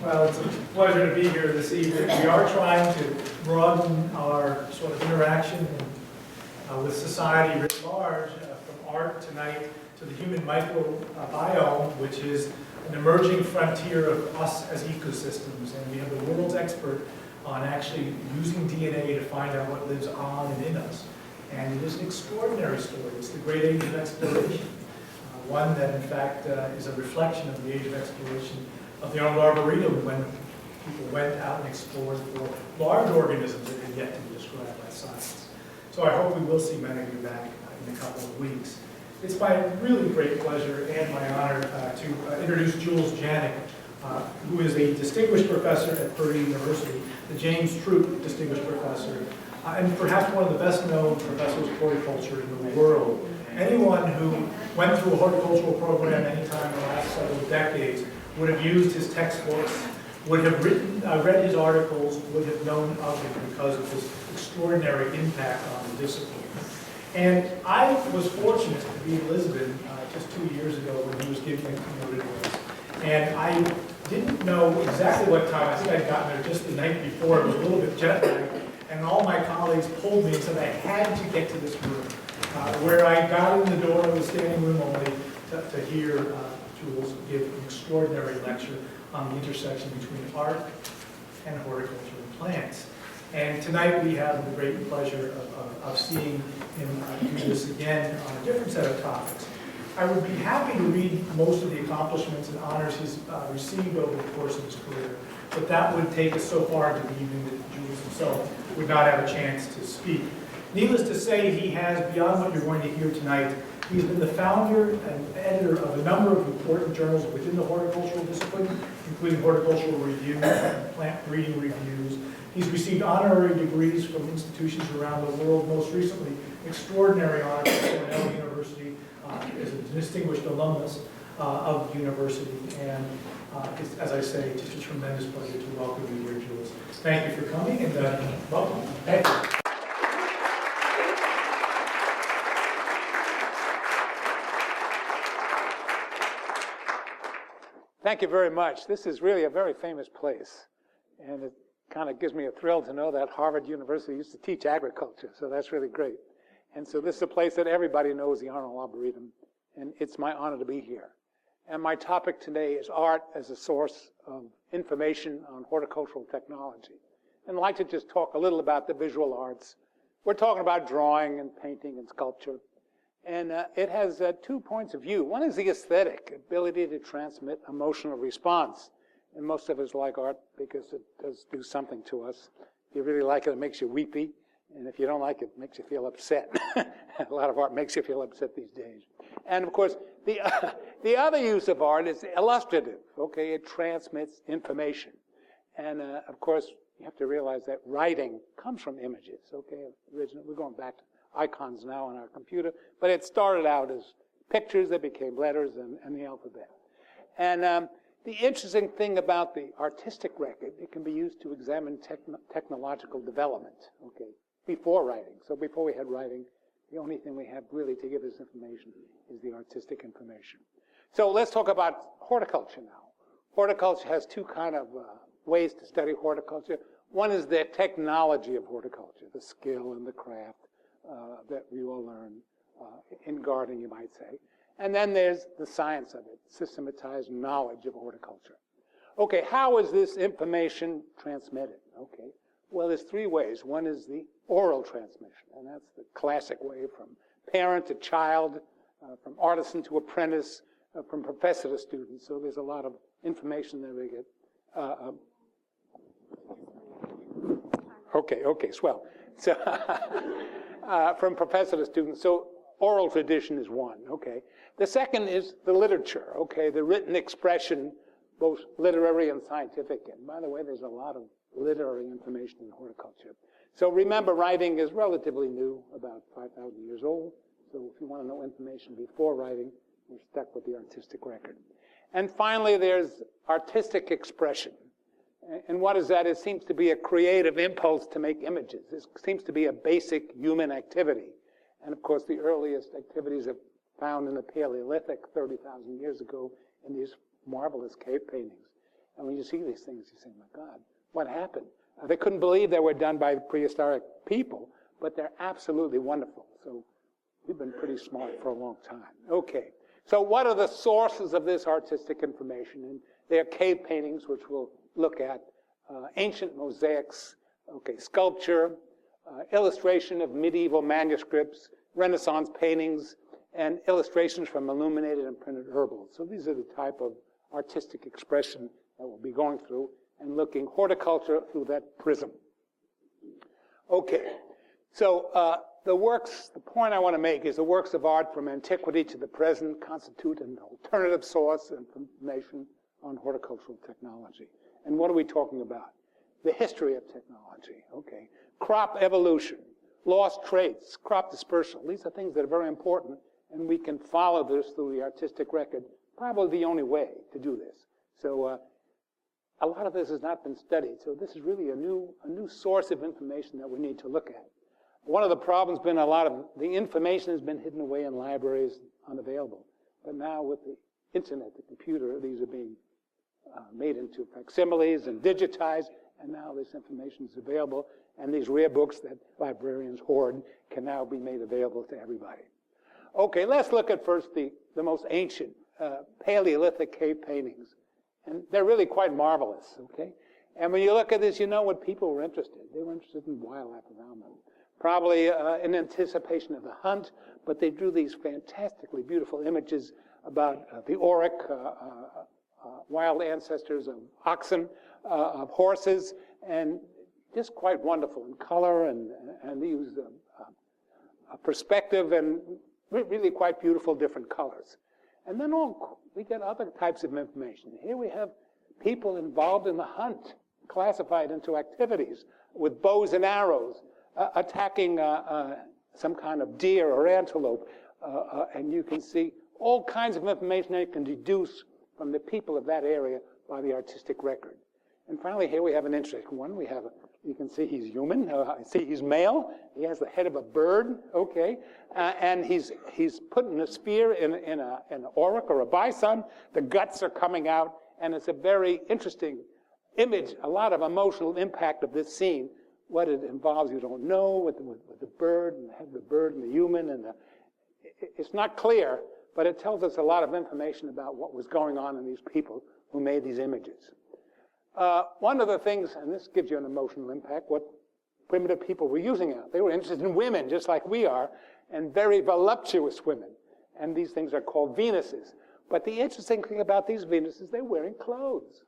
Well, it's a pleasure to be here this evening. We are trying to broaden our sort of interaction with society writ large, from art tonight to the human microbiome, which is an emerging frontier of us as ecosystems. And we have the world's expert on actually using DNA to find out what lives on and in us. And it is an extraordinary story. It's the great age of exploration. One that, in fact, is a reflection of the age of exploration of the Arnold Arboretum, when people went out and explored for large organisms that had yet to be described by science. So I hope we will see many of you back in a couple of weeks. It's my really great pleasure and my honor to introduce Jules Janick, who is a distinguished professor at Purdue University, the James Troop Distinguished Professor, and perhaps one of the best-known professors of horticulture in the world. Anyone who went through a horticultural program anytime in the last several decades would have used his textbooks, would have read his articles, would have known of him because of his extraordinary impact on the discipline. And I was fortunate to be in Lisbon just 2 years ago when he was giving a keynote address. And I didn't know exactly what time. I think I'd gotten there just the night before. It was a little bit jet lagged. And all my colleagues pulled me and said I had to get to this room. Where I got in the door of the standing room only to hear Jules give an extraordinary lecture on the intersection between art and horticulture and plants. And tonight we have the great pleasure of seeing him do this again on a different set of topics. I would be happy to read most of the accomplishments and honors he's received over the course of his career, but that would take us so far into the evening that Jules himself would not have a chance to speak. Needless to say, he has, beyond what you're going to hear tonight, he's been the founder and editor of a number of important journals within the horticultural discipline, including Horticultural Review and Plant Breeding Reviews. He's received honorary degrees from institutions around the world, most recently extraordinary honor from Cornell University as a distinguished alumnus of the university. And it's, as I say, just a tremendous pleasure to welcome you here, Jules. Thank you for coming, and welcome. Thank you. Thank you very much. This is really a very famous place, and it kind of gives me a thrill to know that Harvard University used to teach agriculture, so that's really great. And so this is a place that everybody knows, the Arnold Arboretum, and it's my honor to be here. And my topic today is art as a source of information on horticultural technology. And I'd like to just talk a little about the visual arts. We're talking about drawing and painting and sculpture. And it has 2 points of view. One is the aesthetic, ability to transmit emotional response. And most of us like art because it does do something to us. If you really like it, it makes you weepy. And if you don't like it, it makes you feel upset. A lot of art makes you feel upset these days. And of course, the other use of art is illustrative. Okay, it transmits information. And of course, you have to realize that writing comes from images. Okay, originally, we're going back to icons now on our computer, but it started out as pictures that became letters and the alphabet. And the interesting thing about the artistic record, it can be used to examine technological development, okay, before writing. So before we had writing, the only thing we have really to give us information is the artistic information. So let's talk about horticulture now. Horticulture has two kind of ways to study horticulture. One is the technology of horticulture, the skill and the craft that we all learn in gardening, you might say. And then there's the science of it, systematized knowledge of horticulture. Okay, how is this information transmitted? Okay, well, there's 3 ways. One is the oral transmission, and that's the classic way from parent to child, from artisan to apprentice, from professor to student. So there's a lot of information that we get. Okay, swell. So from professor to student. So oral tradition is one, okay. The second is the literature, okay, the written expression, both literary and scientific. And by the way, there's a lot of literary information in horticulture. So remember, writing is relatively new, about 5,000 years old. So if you want to know information before writing, we're stuck with the artistic record. And finally, there's artistic expression. And what is that? It seems to be a creative impulse to make images. It seems to be a basic human activity. And of course, the earliest activities are found in the Paleolithic 30,000 years ago in these marvelous cave paintings. And when you see these things, you say, my God, what happened? They couldn't believe they were done by prehistoric people, but they're absolutely wonderful. So we've been pretty smart for a long time. Okay, so what are the sources of this artistic information? And they are cave paintings, which we'll look at, ancient mosaics, okay, sculpture, illustration of medieval manuscripts, Renaissance paintings, and illustrations from illuminated and printed herbals. So these are the type of artistic expression that we'll be going through and looking horticulture through that prism. Okay, so the point I want to make is the works of art from antiquity to the present constitute an alternative source of information on horticultural technology. And what are we talking about? The history of technology, okay. Crop evolution, lost traits, crop dispersal. These are things that are very important, and we can follow this through the artistic record, probably the only way to do this. So a lot of this has not been studied, so this is really a new source of information that we need to look at. One of the problems has been a lot of the information has been hidden away in libraries, unavailable. But now with the internet, the computer, these are being made into facsimiles and digitized, and now this information is available, and these rare books that librarians hoard can now be made available to everybody. Okay, let's look at first the most ancient Paleolithic cave paintings. And they're really quite marvelous, okay? And when you look at this, you know what people were interested in. They were interested in wildlife around them. Probably in anticipation of the hunt, but they drew these fantastically beautiful images about the auric, wild ancestors of oxen, of horses, and just quite wonderful in color, and they used a perspective and really quite beautiful different colors. And then we get other types of information. Here we have people involved in the hunt, classified into activities with bows and arrows, attacking some kind of deer or antelope. And you can see all kinds of information that you can deduce from the people of that area by the artistic record. And finally, here we have an interesting one. You can see he's human. See, he's male. He has the head of a bird, okay? And he's put in a sphere in an auric or a bison. The guts are coming out, and it's a very interesting image, a lot of emotional impact of this scene. What it involves, you don't know, with the bird, and the head of the bird, and the human, and it's not clear, but it tells us a lot of information about what was going on in these people who made these images. One of the things, and this gives you an emotional impact, what primitive people were using it. They were interested in women, just like we are, and very voluptuous women. And these things are called Venuses. But the interesting thing about these Venuses, they're wearing clothes.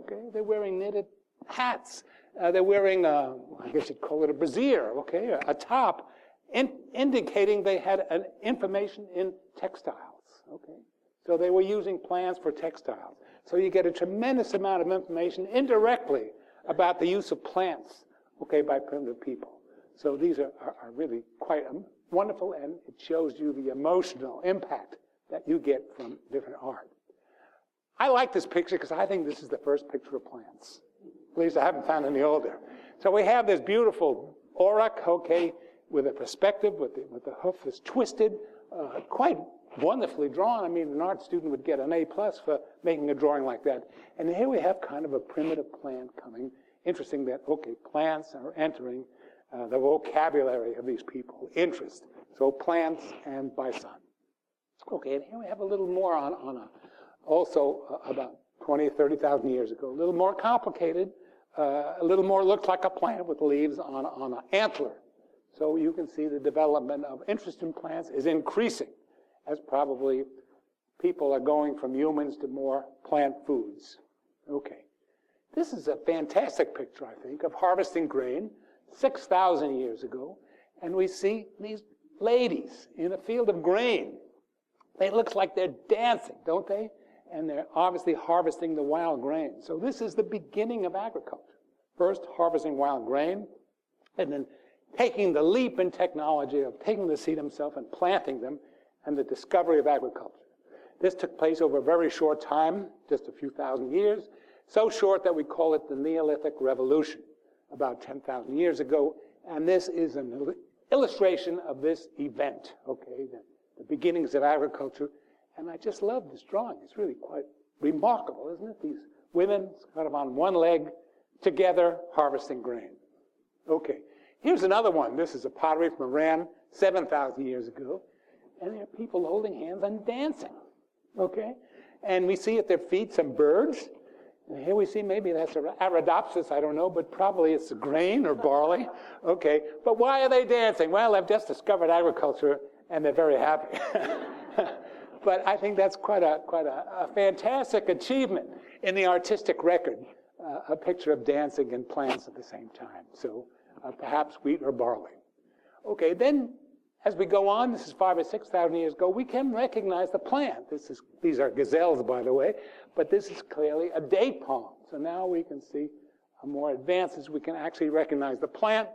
Okay, they're wearing knitted hats. They're wearing, I guess you'd call it a brassiere, okay, a top, indicating they had an information in textiles. Okay, so they were using plants for textiles. So you get a tremendous amount of information indirectly about the use of plants, okay, by primitive people. So these are really quite wonderful, and it shows you the emotional impact that you get from different art. I like this picture because I think this is the first picture of plants. At least I haven't found any older. So we have this beautiful auric, okay, with a perspective, with the hoof is twisted, quite wonderfully drawn. I mean, an art student would get an A+ for making a drawing like that. And here we have kind of a primitive plant coming. Interesting that, okay, plants are entering the vocabulary of these people. Interest. So plants and bison. Okay, and here we have a little more also about 20 or 30,000 years ago. A little more complicated. A little more looks like a plant with leaves on an antler. So you can see the development of interest in plants is increasing, as probably people are going from humans to more plant foods. Okay. This is a fantastic picture, I think, of harvesting grain 6,000 years ago. And we see these ladies in a field of grain. It looks like they're dancing, don't they? And they're obviously harvesting the wild grain. So this is the beginning of agriculture. First, harvesting wild grain, and then taking the leap in technology of taking the seed himself and planting them, and the discovery of agriculture. This took place over a very short time, just a few thousand years, so short that we call it the Neolithic Revolution, about 10,000 years ago, and this is an illustration of this event, okay, the beginnings of agriculture, and I just love this drawing. It's really quite remarkable, isn't it? These women kind of on one leg, together harvesting grain. Okay, here's another one. This is a pottery from Iran, 7,000 years ago. And there are people holding hands and dancing. Okay? And we see at their feet some birds. And here we see maybe that's Arabidopsis, I don't know, but probably it's grain or barley. Okay, but why are they dancing? Well, they've just discovered agriculture and they're very happy. But I think that's quite a fantastic achievement in the artistic record, a picture of dancing and plants at the same time. So perhaps wheat or barley. Okay, then as we go on, this is 5,000 or 6,000 years ago, we can recognize the plant. These are gazelles, by the way, but this is clearly a date palm. So now we can see more advances. We can actually recognize the plant.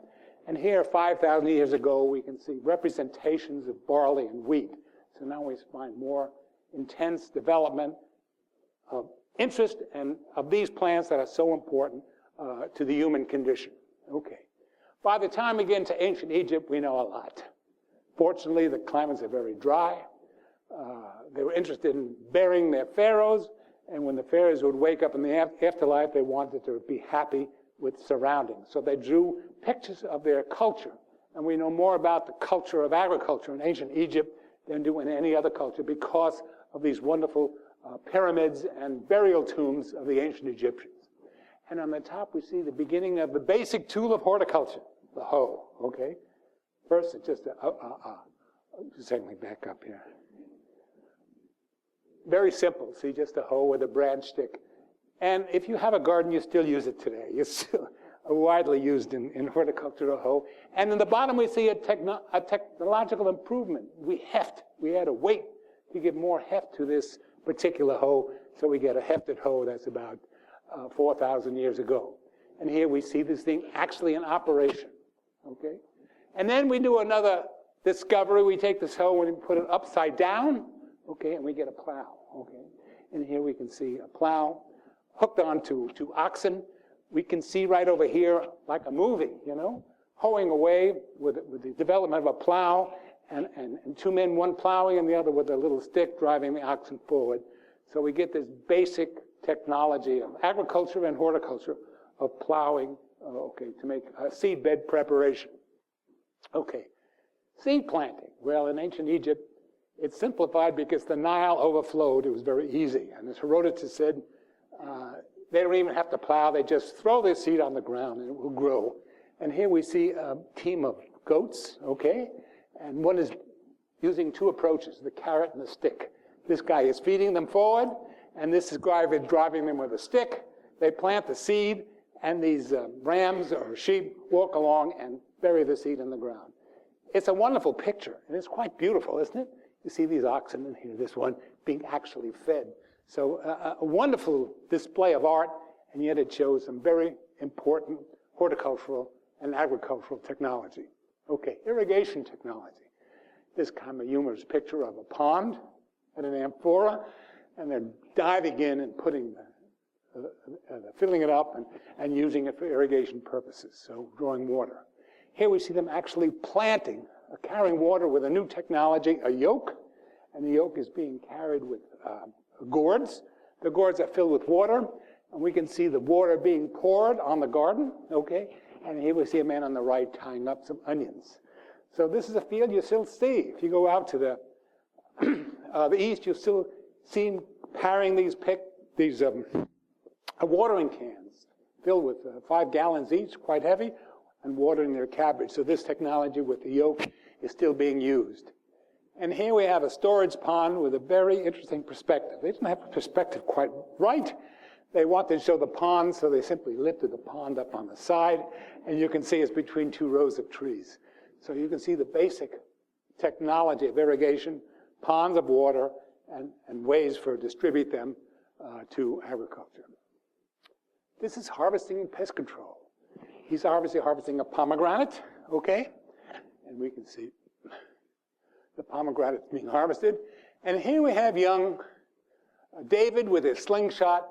And here, 5,000 years ago, we can see representations of barley and wheat. So now we find more intense development of interest and of these plants that are so important to the human condition. Okay. By the time we get into ancient Egypt, we know a lot. Fortunately, the climates are very dry. They were interested in burying their pharaohs, and when the pharaohs would wake up in the afterlife, they wanted to be happy with surroundings. So they drew pictures of their culture, and we know more about the culture of agriculture in ancient Egypt than do in any other culture because of these wonderful pyramids and burial tombs of the ancient Egyptians. And on the top, we see the beginning of the basic tool of horticulture, the hoe, okay? First, it's just just let me back up here. Very simple, see, just a hoe with a branch stick. And if you have a garden, you still use it today. It's still widely used in horticulture, a hoe. And in the bottom, we see a technological improvement. We had a weight to give more heft to this particular hoe, so we get a hefted hoe that's about 4,000 years ago. And here we see this thing actually in operation, okay? And then we do another discovery. We take this hoe and we put it upside down, okay, and we get a plow, okay? And here we can see a plow hooked onto oxen. We can see right over here, like a movie, you know, hoeing away with the development of a plow, and two men, one plowing and the other with a little stick driving the oxen forward. So we get this basic technology of agriculture and horticulture of plowing, okay, to make a seed bed preparation. Okay, seed planting. Well, in ancient Egypt, it's simplified because the Nile overflowed. It was very easy. And as Herodotus said, they don't even have to plow. They just throw their seed on the ground and it will grow. And here we see a team of goats, okay? And one is using two approaches, the carrot and the stick. This guy is feeding them forward, and this guy is driving them with a stick. They plant the seed, and these rams or sheep walk along and bury the seed in the ground. It's a wonderful picture, and it's quite beautiful, isn't it? You see these oxen in here, this one being actually fed. So a wonderful display of art, and yet it shows some very important horticultural and agricultural technology. Okay, irrigation technology. This kind of humorous picture of a pond and an amphora, and they're diving in and putting filling it up and using it for irrigation purposes, so drawing water. Here we see them actually planting, carrying water with a new technology, a yoke, and the yoke is being carried with gourds. The gourds are filled with water, and we can see the water being poured on the garden, okay? And here we see a man on the right tying up some onions. So this is a field you still see. If you go out to the east, you'll still see him carrying these watering cans filled with 5 gallons each, quite heavy, and watering their cabbage. So this technology with the yoke is still being used. And here we have a storage pond with a very interesting perspective. They didn't have the perspective quite right. They wanted to show the pond, so they simply lifted the pond up on the side, and you can see it's between 2 rows of trees. So you can see the basic technology of irrigation, ponds of water, and ways for distribute them to agriculture. This is harvesting and pest control. He's obviously harvesting a pomegranate, okay? And we can see the pomegranate being harvested. And here we have young David with his slingshot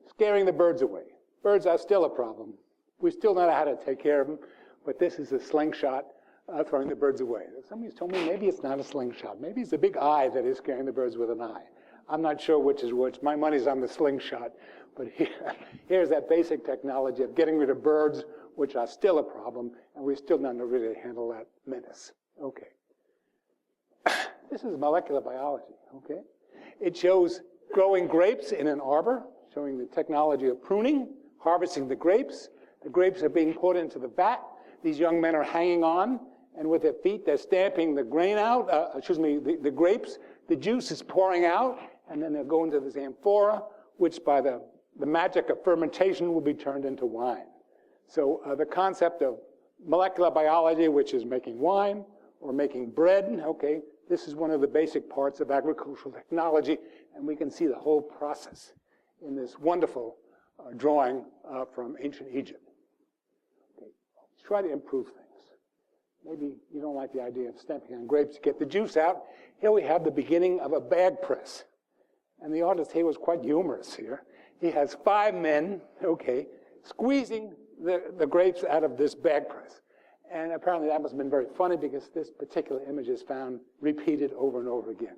scaring the birds away. Birds are still a problem. We still don't know how to take care of them, but this is a slingshot throwing the birds away. Somebody's told me maybe it's not a slingshot. Maybe it's a big eye that is scaring the birds with an eye. I'm not sure which is which. My money's on the slingshot. But here's that basic technology of getting rid of birds, which are still a problem, and we still don't know really handle that menace. Okay. This is molecular biology, okay? It shows growing grapes in an arbor, showing the technology of pruning, harvesting the grapes. The grapes are being poured into the vat. These young men are hanging on, and with their feet, they're stamping the grain out, the grapes. The juice is pouring out, and then they'll go into this amphora, which by the magic of fermentation will be turned into wine. So the concept of molecular biology, which is making wine or making bread, okay, this is one of the basic parts of agricultural technology, and we can see the whole process in this wonderful drawing from ancient Egypt. Okay. Let's try to improve things. Maybe you don't like the idea of stamping on grapes to get the juice out. Here we have the beginning of a bag press. And the artist here was quite humorous here. He has 5 men, okay, squeezing the grapes out of this bag press. And apparently that must have been very funny because this particular image is found repeated over and over again.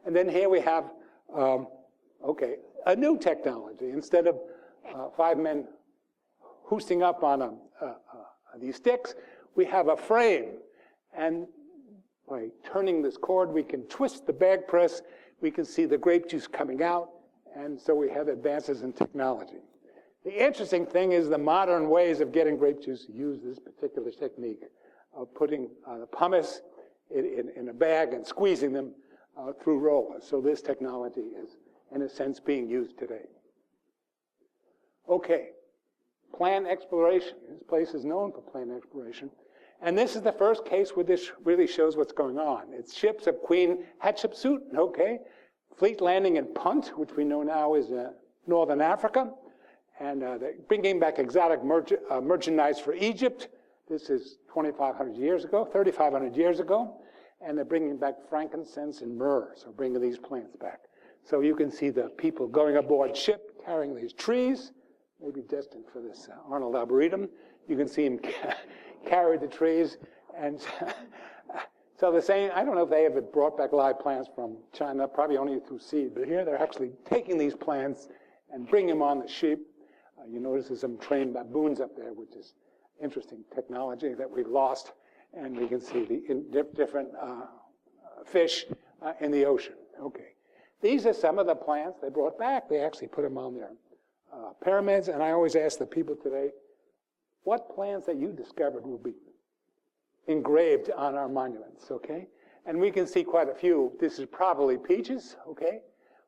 And then here we have, a new technology. Instead of 5 men hoosting up on these sticks, we have a frame. And by turning this cord, we can twist the bag press. We can see the grape juice coming out. And so we have advances in technology. The interesting thing is the modern ways of getting grape juice use this particular technique of putting the pumice in a bag and squeezing them through rollers. So this technology is, in a sense, being used today. Okay, plant exploration. This place is known for plant exploration. And this is the first case where this really shows what's going on. It's ships of Queen Hatshepsut, okay, fleet landing in Punt, which we know now is northern Africa. And they're bringing back exotic merchandise for Egypt. This is 3,500 years ago. And they're bringing back frankincense and myrrh, so bringing these plants back. So you can see the people going aboard ship, carrying these trees, maybe destined for this Arnold Arboretum. You can see them carry the trees. And so they're saying, I don't know if they ever brought back live plants from China, probably only through seed. But here they're actually taking these plants and bringing them on the sheep. You notice there's some trained baboons up there, which is interesting technology that we've lost. And we can see the different fish in the ocean. Okay. These are some of the plants they brought back. They actually put them on their pyramids. And I always ask the people today, what plants that you discovered will be engraved on our monuments, okay? And we can see quite a few. This is probably peaches, okay?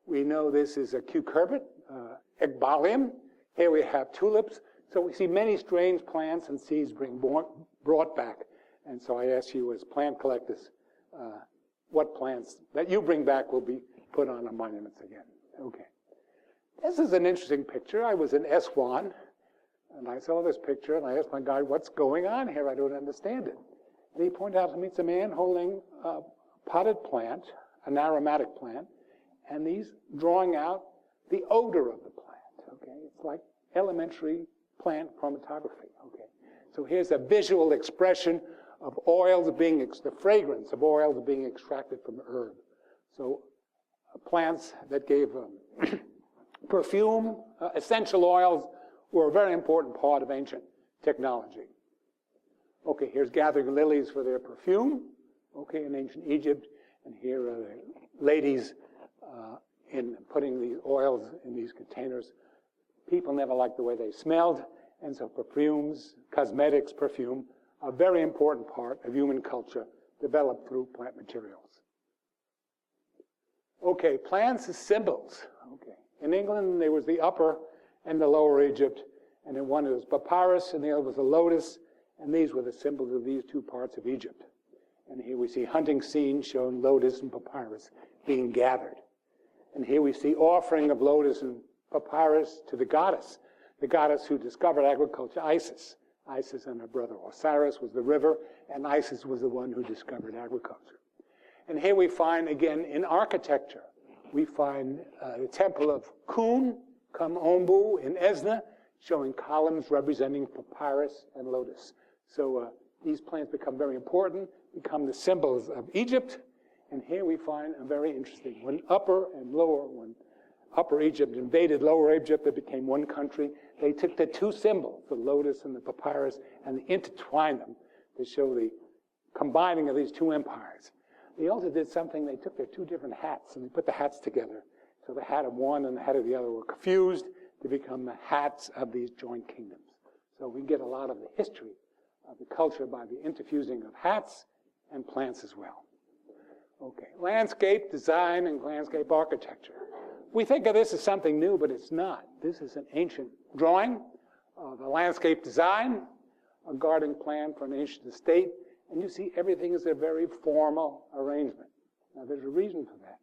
We know this is a cucurbit, egbalium. Here we have tulips. So we see many strange plants and seeds being brought back. And so I ask you as plant collectors, what plants that you bring back will be put on our monuments again. Okay. This is an interesting picture. I was in Aswan, and I saw this picture, and I asked my guide, what's going on here? I don't understand it. And he pointed out to me it's a man holding a potted plant, an aromatic plant, and he's drawing out the odor of the plant. Okay, it's like elementary plant chromatography. Okay, so here's a visual expression of oils being, the fragrance of oils being extracted from herb. So plants that gave perfume, essential oils were a very important part of ancient technology. Okay, here's gathering lilies for their perfume, okay, in ancient Egypt. And here are the ladies in putting these oils in these containers. People never liked the way they smelled, and so perfumes, cosmetics, perfume, a very important part of human culture developed through plant materials. Okay, plants as symbols. Okay, in England there was the upper and the lower Egypt, and in one it was papyrus and the other was a lotus, and these were the symbols of these two parts of Egypt. And here we see hunting scenes showing lotus and papyrus being gathered. And here we see offering of lotus and papyrus to the goddess who discovered agriculture, Isis. Isis and her brother Osiris was the river, and Isis was the one who discovered agriculture. And here we find, again, in architecture, we find the temple of Kun Ombu in Esna, showing columns representing papyrus and lotus. So these plants become very important, become the symbols of Egypt, And here we find a very interesting, when Upper Egypt invaded Lower Egypt, it became one country. They took the two symbols, the lotus and the papyrus, and they intertwined them to show the combining of these two empires. They also did something, they took their two different hats and they put the hats together. So the hat of one and the hat of the other were fused to become the hats of these joint kingdoms. So we get a lot of the history of the culture by the interfusing of hats and plants as well. Okay, landscape design and landscape architecture. We think of this as something new, but it's not. This is an ancient drawing of a landscape design, a garden plan for an ancient estate, and you see everything is a very formal arrangement. Now there's a reason for that.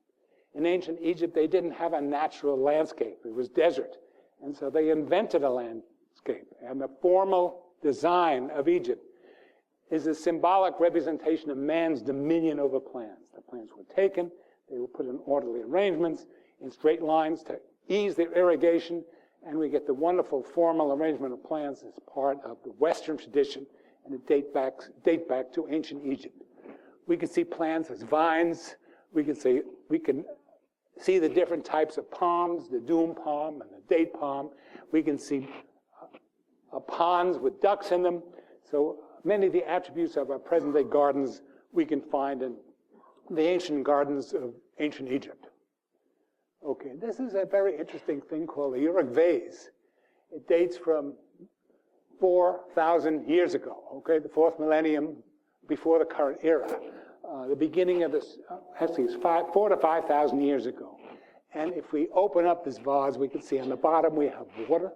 In ancient Egypt, they didn't have a natural landscape. It was desert. And so they invented a landscape. And the formal design of Egypt is a symbolic representation of man's dominion over plants. The plants were taken, they were put in orderly arrangements, in straight lines to ease their irrigation, and we get the wonderful formal arrangement of plants as part of the Western tradition, and it date back to ancient Egypt. We can see plants as vines. We can see the different types of palms, the doom palm and the date palm. We can see ponds with ducks in them. So many of the attributes of our present-day gardens we can find in the ancient gardens of ancient Egypt. Okay, this is a very interesting thing called the Uruk vase. It dates from 4,000 years ago, okay, the fourth millennium before the current era. The beginning of this, actually it's 4,000 to 5,000 years ago. And if we open up this vase, we can see on the bottom we have water,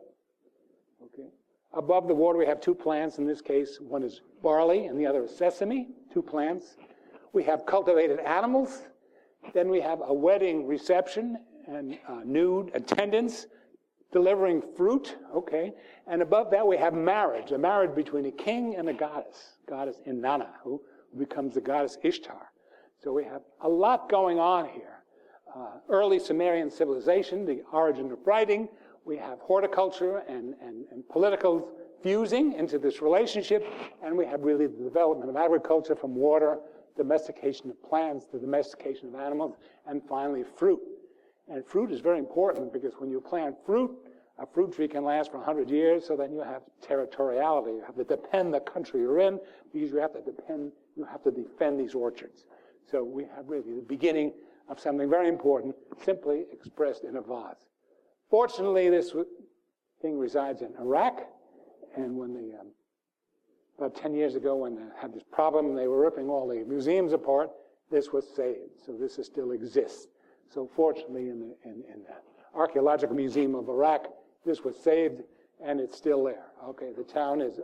okay. Above the water we have two plants, in this case one is barley and the other is sesame, two plants. We have cultivated animals, then we have a wedding reception and nude attendants delivering fruit, okay. And above that we have marriage, a marriage between a king and a goddess Inanna, who becomes the goddess Ishtar. So we have a lot going on here. Early Sumerian civilization, the origin of writing, we have horticulture and political fusing into this relationship, and we have really the development of agriculture from water, domestication of plants, the domestication of animals, and finally fruit. And fruit is very important because when you plant fruit, a fruit tree can last for 100 years, so then you have territoriality. You have to defend the country you're in because you have to defend these orchards. So we have really the beginning of something very important, simply expressed in a vase. Fortunately, this thing resides in Iraq, and when about 10 years ago when they had this problem, they were ripping all the museums apart, this was saved, so this still exists. So fortunately, in the Archaeological Museum of Iraq, this was saved, and it's still there. Okay, the town is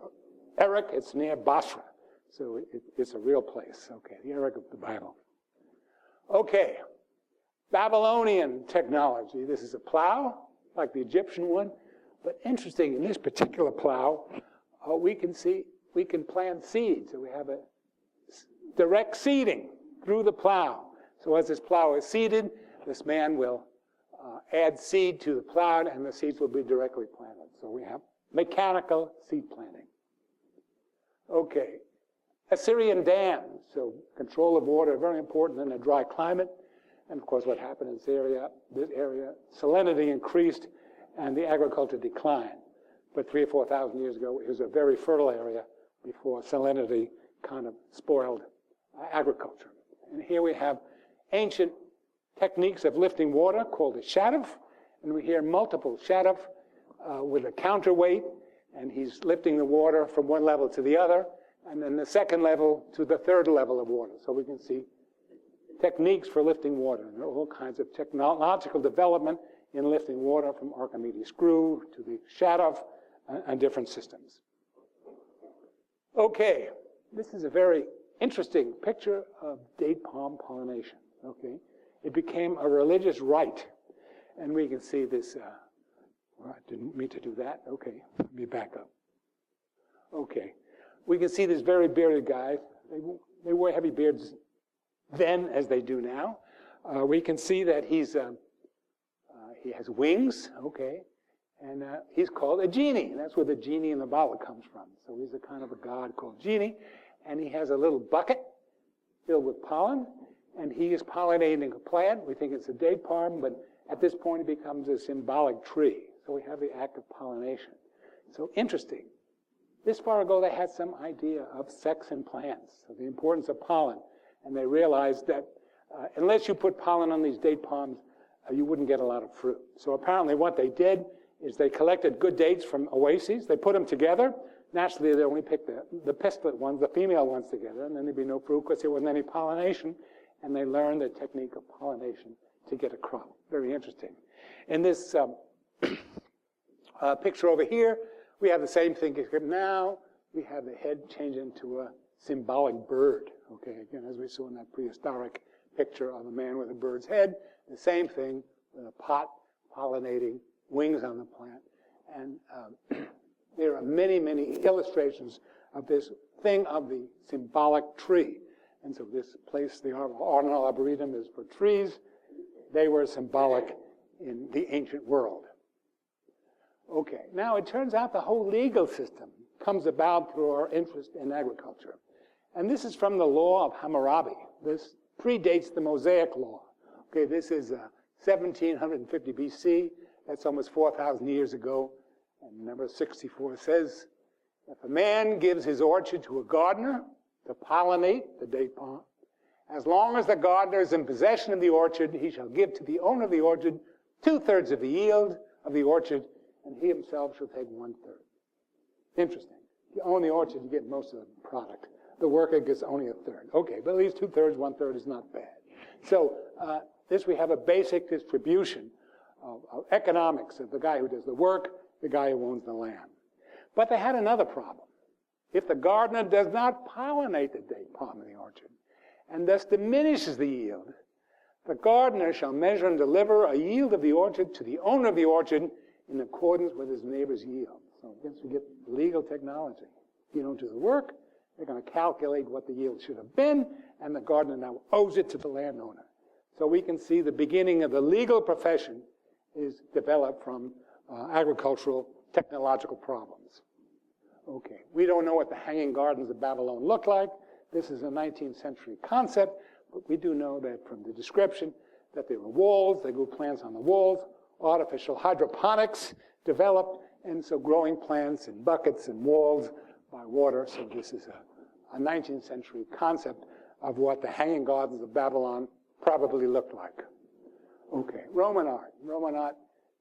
Erech, it's near Basra, so it's a real place. Okay, the Erech of the Bible. Okay, Babylonian technology. This is a plow, like the Egyptian one, but interesting, in this particular plow, we can plant seeds. So we have a direct seeding through the plow. So as this plow is seeded, this man will add seed to the plow, and the seeds will be directly planted. So we have mechanical seed planting. Okay, Assyrian Dam. So control of water, very important in a dry climate. And of course, what happened in this area, salinity increased and the agriculture declined. But 3,000 or 4,000 years ago, it was a very fertile area before salinity kind of spoiled agriculture. And here we have ancient techniques of lifting water called a shaduf. And we hear multiple shaduf with a counterweight, and he's lifting the water from one level to the other, and then the second level to the third level of water. So we can see techniques for lifting water. And there are all kinds of technological development in lifting water, from Archimedes' screw to the shaduf and different systems. Okay, this is a very interesting picture of date palm pollination. Okay, it became a religious rite, and we can see this. Well, I didn't mean to do that. Okay, let me back up. Okay, we can see this very bearded guy. They wore heavy beards then as they do now. We can see that he has wings, okay, and he's called a genie. And that's where the genie in the bottle comes from. So he's a kind of a god called genie, and he has a little bucket filled with pollen, and he is pollinating a plant. We think it's a date palm, but at this point it becomes a symbolic tree. So we have the act of pollination. So interesting. This far ago, they had some idea of sex in plants, of the importance of pollen, and they realized that unless you put pollen on these date palms, you wouldn't get a lot of fruit. So apparently what they did is they collected good dates from oases, they put them together. Naturally, they only picked the pistillate ones, the female ones together, and then there'd be no fruit because there wasn't any pollination, and they learned the technique of pollination to get a crop. Very interesting. In this picture over here, we have the same thing, except now we have the head change into a symbolic bird. Okay, again, as we saw in that prehistoric picture of a man with a bird's head, the same thing with a pot pollinating wings on the plant. And there are many, many illustrations of this thing of the symbolic tree. And so this place, the Arnold Arboretum, is for trees. They were symbolic in the ancient world. Okay, now it turns out the whole legal system comes about through our interest in agriculture. And this is from the law of Hammurabi. This predates the Mosaic law. Okay, this is 1750 BC. That's almost 4,000 years ago. And number 64 says, if a man gives his orchard to a gardener to pollinate the date palm, as long as the gardener is in possession of the orchard, he shall give to the owner of the orchard 2/3 of the yield of the orchard, and he himself shall take 1/3. Interesting. If you own the orchard, you get most of the product. The worker gets only 1/3. Okay, but at least 2/3, 1/3 is not bad. So this we have a basic distribution of economics of the guy who does the work, the guy who owns the land. But they had another problem. If the gardener does not pollinate the date palm in the orchard, and thus diminishes the yield, the gardener shall measure and deliver a yield of the orchard to the owner of the orchard in accordance with his neighbor's yield. So once we get legal technology, you don't do the work, they're going to calculate what the yield should have been, and the gardener now owes it to the landowner. So we can see the beginning of the legal profession is developed from agricultural technological problems. Okay, we don't know what the hanging gardens of Babylon look like. This is a 19th century concept, but we do know that from the description that there were walls, they grew plants on the walls, artificial hydroponics developed, and so growing plants in buckets and walls by water. So this is a 19th century concept of what the hanging gardens of Babylon probably looked like. Okay, Roman art. Roman art,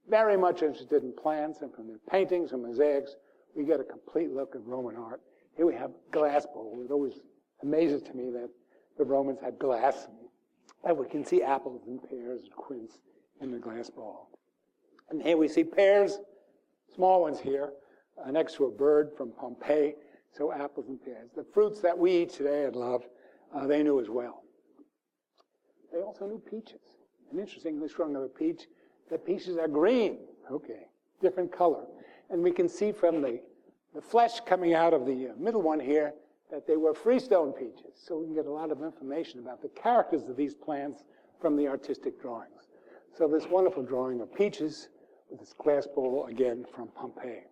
very much interested in plants, and from their paintings and mosaics, we get a complete look at Roman art. Here we have glass bowl. It always amazes to me that the Romans had glass, and we can see apples and pears and quince in the glass bowl. And here we see pears, small ones here, next to a bird from Pompeii, so apples and pears. The fruits that we eat today and love, they knew as well. They also knew peaches. And interestingly, strong of a peach, the peaches are green. Okay, different color. And we can see from the flesh coming out of the middle one here that they were freestone peaches. So we can get a lot of information about the characters of these plants from the artistic drawings. So this wonderful drawing of peaches with this glass bowl, again, from Pompeii.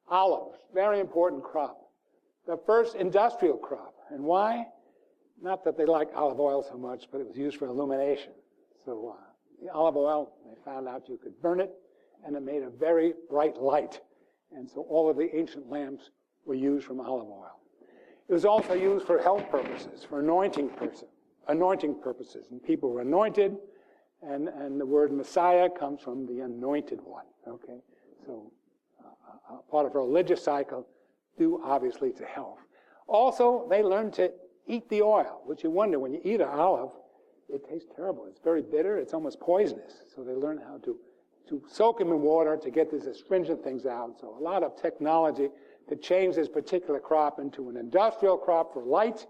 Olives, very important crop. The first industrial crop. And why? Not that they liked olive oil so much, but it was used for illumination. So the olive oil, they found out you could burn it, and it made a very bright light. And so all of the ancient lamps were used from olive oil. It was also used for health purposes, for anointing purposes. And people were anointed, and the word Messiah comes from the anointed one. Okay, so part of a religious cycle due obviously to health. Also, they learned to eat the oil, which you wonder, when you eat an olive, it tastes terrible. It's very bitter. It's almost poisonous. So they learned how to soak them in water to get these astringent things out. So a lot of technology to change this particular crop into an industrial crop for light,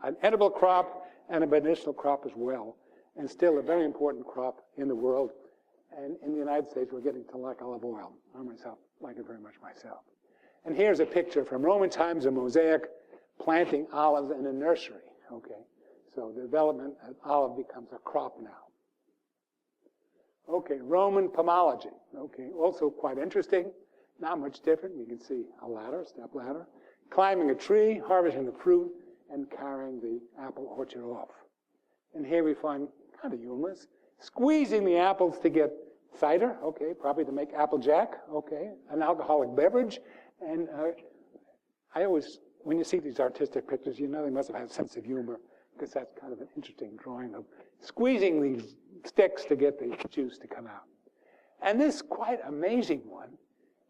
an edible crop, and a medicinal crop as well. And still a very important crop in the world. And in the United States, we're getting to like olive oil. I myself like it very much myself. And here's a picture from Roman times, a mosaic planting olives in a nursery. Okay, so the development of olive becomes a crop now. Okay, Roman pomology. Okay, also quite interesting. Not much different. You can see a ladder, step ladder, climbing a tree, harvesting the fruit, and carrying the apple orchard off. And here we find, kind of humorous, squeezing the apples to get cider, okay, probably to make applejack, okay, an alcoholic beverage. And I always, when you see these artistic pictures, you know they must have had a sense of humor, because that's kind of an interesting drawing of squeezing these sticks to get the juice to come out. And this quite amazing one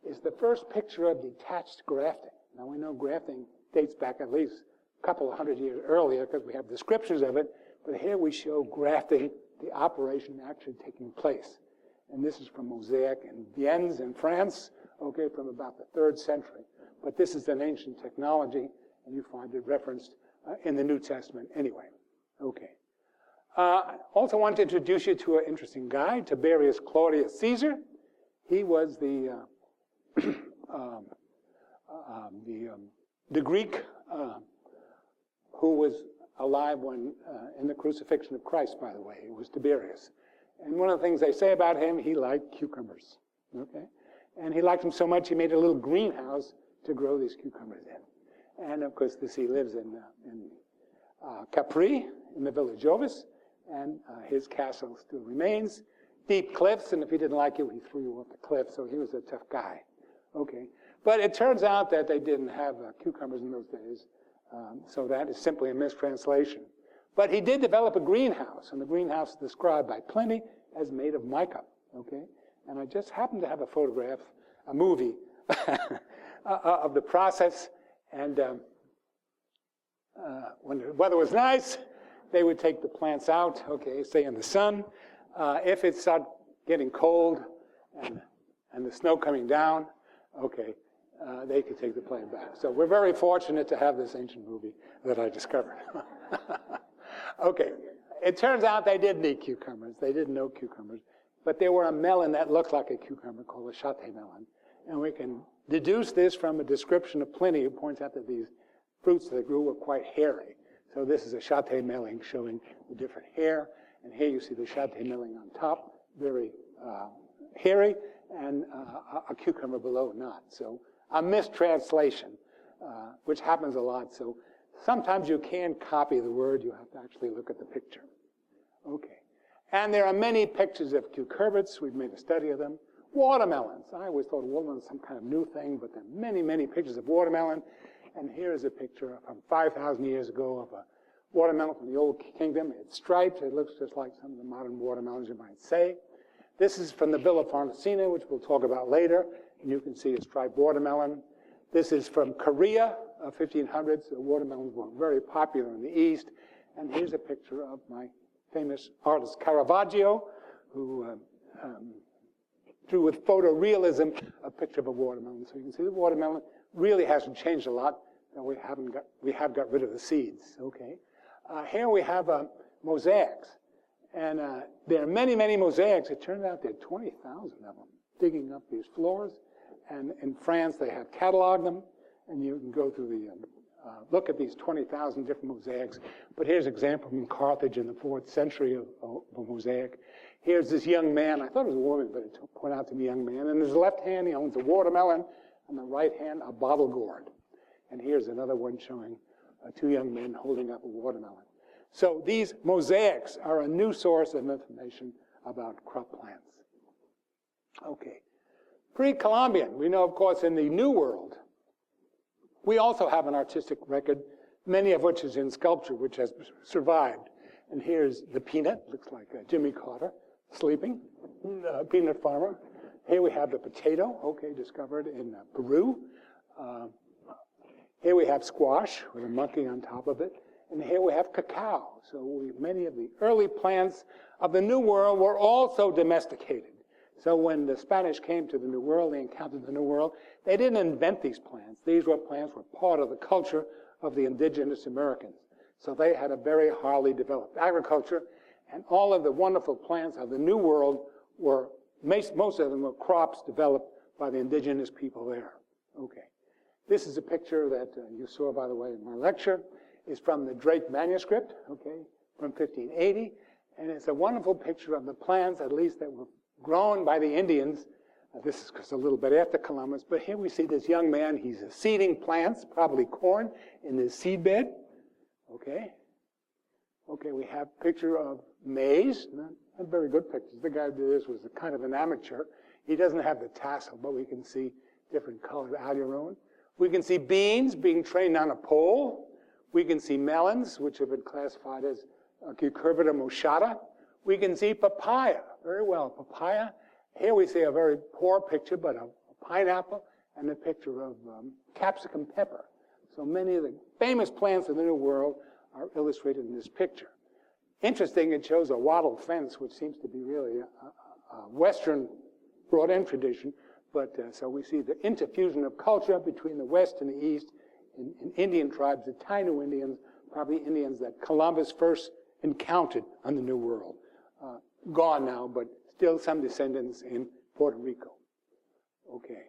is the first picture of detached grafting. Now we know grafting dates back at least a couple of hundred years earlier because we have descriptions of it, but here we show grafting, the operation actually taking place. And this is from mosaic in Viennes in France, okay, from about the 3rd century. But this is an ancient technology, and you find it referenced in the New Testament anyway. Okay. Also want to introduce you to an interesting guy, Tiberius Claudius Caesar. He was the Greek who was alive when in the crucifixion of Christ, by the way. It was Tiberius. And one of the things they say about him, he liked cucumbers. Okay? And he liked them so much, he made a little greenhouse to grow these cucumbers in. And of course, he lives in Capri, in the village Ovis, and his castle still remains. Deep cliffs, and if he didn't like you, he threw you off the cliff, so he was a tough guy. Okay. But it turns out that they didn't have cucumbers in those days, so that is simply a mistranslation. But he did develop a greenhouse, and the greenhouse is described by Pliny as made of mica, okay? And I just happen to have a photograph, a movie, of the process, and when the weather was nice, they would take the plants out, okay, stay in the sun. If it started getting cold and the snow coming down, okay, they could take the plant back. So we're very fortunate to have this ancient movie that I discovered. Okay, it turns out they did need cucumbers. They didn't know cucumbers. But there were a melon that looked like a cucumber called a chate melon. And we can deduce this from a description of Pliny, who points out that these fruits that grew were quite hairy. So this is a chate melon showing the different hair. And here you see the chate melon on top, very hairy, and a cucumber below not. So a mistranslation, which happens a lot. So sometimes you can't copy the word, you have to actually look at the picture. Okay. And there are many pictures of cucurbits. We've made a study of them. Watermelons. I always thought watermelon was some kind of new thing, but there are many, many pictures of watermelon. And here is a picture from 5,000 years ago of a watermelon from the Old Kingdom. It's striped. It looks just like some of the modern watermelons, you might say. This is from the Bill of Farnesina, which we'll talk about later. And you can see a striped watermelon. This is from Korea, 1500s. The watermelons were very popular in the East. And here's a picture of my famous artist Caravaggio, who drew with photorealism a picture of a watermelon. So you can see the watermelon really hasn't changed a lot. And we have got rid of the seeds. Okay. Here we have mosaics. And there are many, many mosaics. It turns out there are 20,000 of them digging up these floors. And in France, they have cataloged them. And you can go through the, look at these 20,000 different mosaics. But here's an example from Carthage in the 4th century of a mosaic. Here's this young man. I thought it was a woman, but it pointed out to me a young man. In his left hand, he owns a watermelon. On the right hand, a bottle gourd. And here's another one showing two young men holding up a watermelon. So these mosaics are a new source of information about crop plants. Okay. Pre-Columbian, we know, of course, in the New World, we also have an artistic record, many of which is in sculpture, which has survived. And here's the peanut, looks like Jimmy Carter, sleeping, peanut farmer. Here we have the potato, okay, discovered in Peru. Here we have squash with a monkey on top of it. And here we have cacao. So many of the early plants of the New World were also domesticated. So when the Spanish came to the New World, they encountered the New World, they didn't invent these plants. These were plants were part of the culture of the indigenous Americans. So they had a very highly developed agriculture, and all of the wonderful plants of the New World were, most of them were crops developed by the indigenous people there. Okay. This is a picture that you saw, by the way, in my lecture. It's from the Drake manuscript, okay, from 1580. And it's a wonderful picture of the plants, at least that were grown by the Indians. This is just a little bit after Columbus. But here we see this young man. He's seeding plants, probably corn, in his seed bed. Okay. Okay, we have a picture of maize. Not very good pictures. The guy who did this was a kind of an amateur. He doesn't have the tassel, but we can see different colored alurone. We can see beans being trained on a pole. We can see melons, which have been classified as Cucurbita moschata. We can see papaya, very well, papaya. Here we see a very poor picture, but a pineapple and a picture of capsicum pepper. So many of the famous plants in the New World are illustrated in this picture. Interesting, it shows a wattle fence, which seems to be really a Western brought-in tradition. But so we see the interfusion of culture between the West and the East in Indian tribes, the Taino Indians, probably Indians that Columbus first encountered on the New World. Gone now, but still some descendants in Puerto Rico. Okay.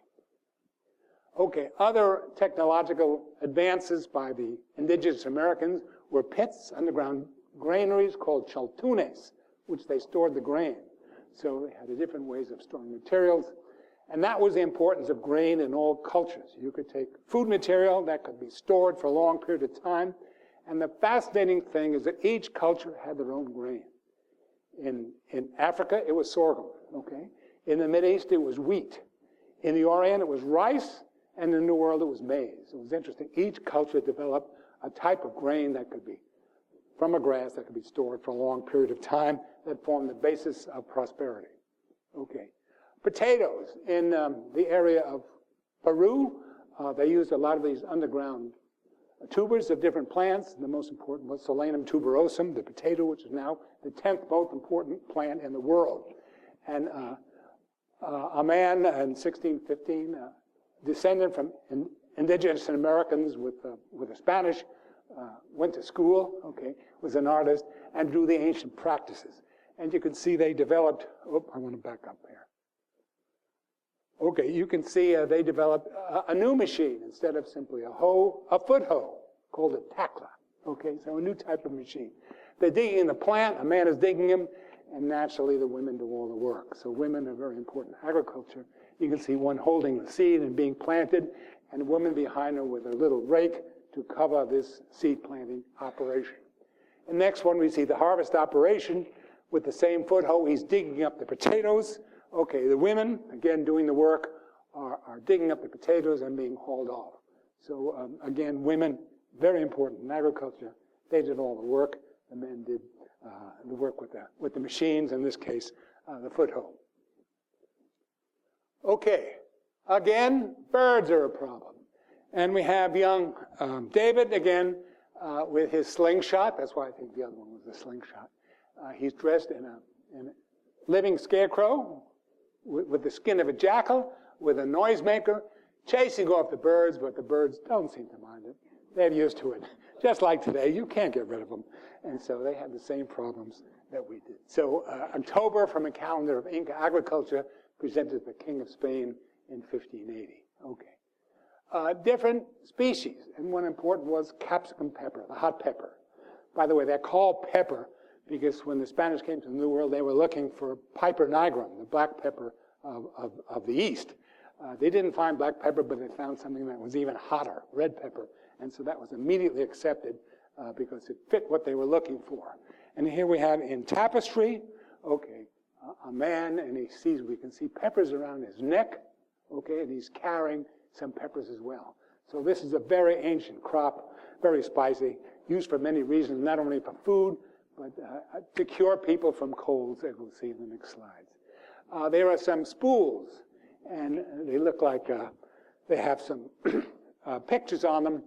Okay, other technological advances by the indigenous Americans were pits, underground granaries called chaltunes, which they stored the grain. So they had different ways of storing materials. And that was the importance of grain in all cultures. You could take food material that could be stored for a long period of time. And the fascinating thing is that each culture had their own grain. In Africa, it was sorghum, okay? In the Mideast, it was wheat. In the Orient, it was rice. And in the New World, it was maize. It was interesting. Each culture developed a type of grain that could be from a grass that could be stored for a long period of time that formed the basis of prosperity. Okay. Potatoes. In the area of Peru, they used a lot of these underground tubers of different plants. The most important was Solanum tuberosum, the potato, which is now the 10th most important plant in the world. And a man in 1615, descendant from indigenous Americans with the Spanish, went to school, okay, was an artist, and drew the ancient practices. And you can see they developed, I want to back up here. Okay, you can see they developed a new machine instead of simply a hoe, a foot hoe, called a takla. Okay, so a new type of machine. They're digging in the plant, a man is digging them, and naturally the women do all the work. So women are very important in agriculture. You can see one holding the seed and being planted, and a woman behind her with a little rake to cover this seed planting operation. And next one, we see the harvest operation with the same foot hoe. He's digging up the potatoes. Okay, the women, again, doing the work, are digging up the potatoes and being hauled off. So, again, women, very important in agriculture. They did all the work. The men did the work with the machines, in this case, the foot hoe. Okay, again, birds are a problem. And we have young David, again, with his slingshot. That's why I think the other one was a slingshot. He's dressed in a living scarecrow with the skin of a jackal, with a noisemaker, chasing off the birds, but the birds don't seem to mind it. They're used to it. Just like today, you can't get rid of them. And so they had the same problems that we did. So October, from a calendar of Inca agriculture, presented the King of Spain in 1580. Okay. Different species, and one important was capsicum pepper, the hot pepper. By the way, they're called pepper because when the Spanish came to the New World, they were looking for Piper nigrum, the black pepper of the East. They didn't find black pepper, but they found something that was even hotter, red pepper. And so that was immediately accepted because it fit what they were looking for. And here we have in tapestry, okay, a man, and we can see peppers around his neck, okay, and he's carrying some peppers as well. So this is a very ancient crop, very spicy, used for many reasons, not only for food, but to cure people from colds, as we'll see in the next slides. There are some spools, and they look like they have some pictures on them,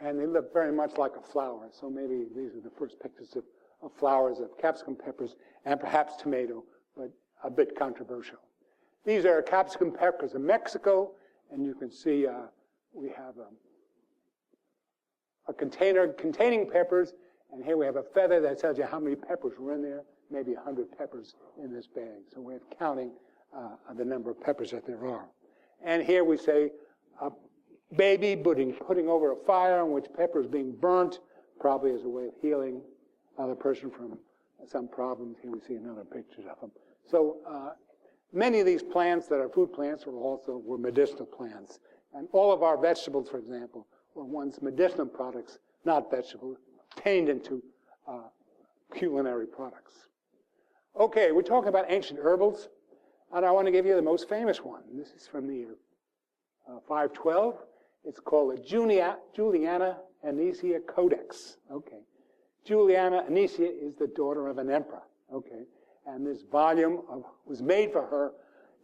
and they look very much like a flower. So maybe these are the first pictures of flowers of capsicum peppers and perhaps tomato, but a bit controversial. These are capsicum peppers in Mexico, and you can see we have a container containing peppers, and here we have a feather that tells you how many peppers were in there, maybe 100 peppers in this bag. So we're counting the number of peppers that there are. And here we say a baby putting over a fire in which pepper is being burnt, probably as a way of healing the person from some problems. Here we see another picture of them. So many of these plants that are food plants were medicinal plants. And all of our vegetables, for example, were once medicinal products, not vegetables, obtained into culinary products. Okay, we're talking about ancient herbals, and I want to give you the most famous one. This is from the year 512. It's called the Juliana Aniciae Codex. Okay, Juliana Aniciae is the daughter of an emperor. Okay, and this volume was made for her,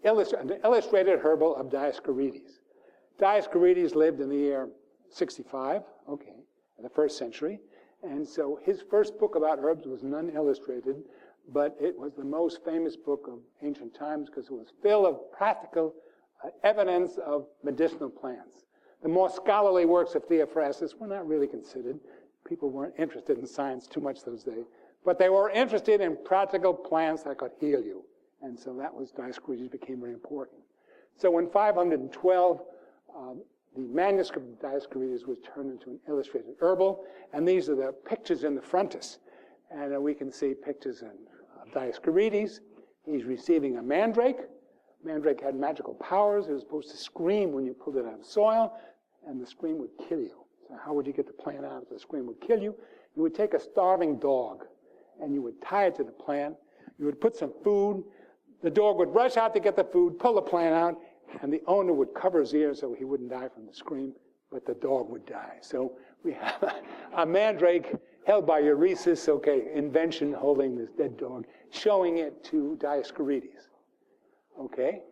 an illustrated herbal of Dioscorides. Dioscorides lived in the year 65. Okay, in the 1st century, and so his first book about herbs was none illustrated, but it was the most famous book of ancient times because it was full of practical evidence of medicinal plants. The more scholarly works of Theophrastus were not really considered. People weren't interested in science too much those days, but they were interested in practical plants that could heal you. And so that was, Dioscorides became very important. So in 512, the manuscript of Dioscorides was turned into an illustrated herbal, and these are the pictures in the frontis. And we can see pictures of Dioscorides. He's receiving a mandrake. Mandrake had magical powers. It was supposed to scream when you pulled it out of soil, and the scream would kill you. So how would you get the plant out if the scream would kill you? You would take a starving dog, and you would tie it to the plant. You would put some food. The dog would rush out to get the food, pull the plant out, and the owner would cover his ears so he wouldn't die from the scream, but the dog would die. So we have a mandrake held by Euresis, okay, invention holding this dead dog, showing it to Dioscorides. Okay?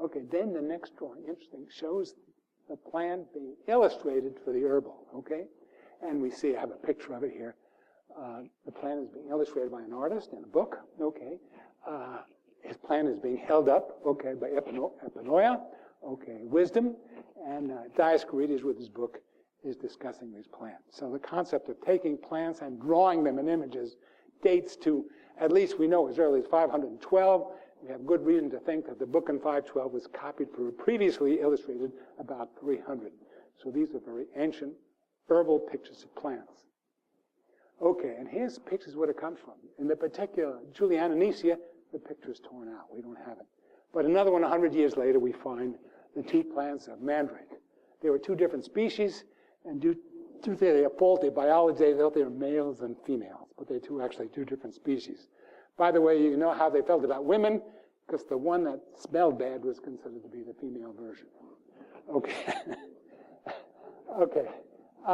Okay, then the next drawing, interesting, shows the plant being illustrated for the herbal, okay? And we see, I have a picture of it here. The plant is being illustrated by an artist in a book, okay? His plant is being held up, okay, by Epinoia, okay, wisdom, and Dioscorides with his book is discussing these plants. So the concept of taking plants and drawing them in images dates to, at least we know as early as 512. We have good reason to think that the book in 512 was copied for previously illustrated about 300. So these are very ancient herbal pictures of plants. Okay, and here's pictures where it comes from. In the particular Juliana Aniciae, the picture is torn out. We don't have it. But another one 100 years later, we find the two plants of mandrake. They were two different species, and due to their faulty biology, they thought they were males and females, but they're actually two different species. By the way, you know how they felt about women, because the one that smelled bad was considered to be the female version. Okay. Okay.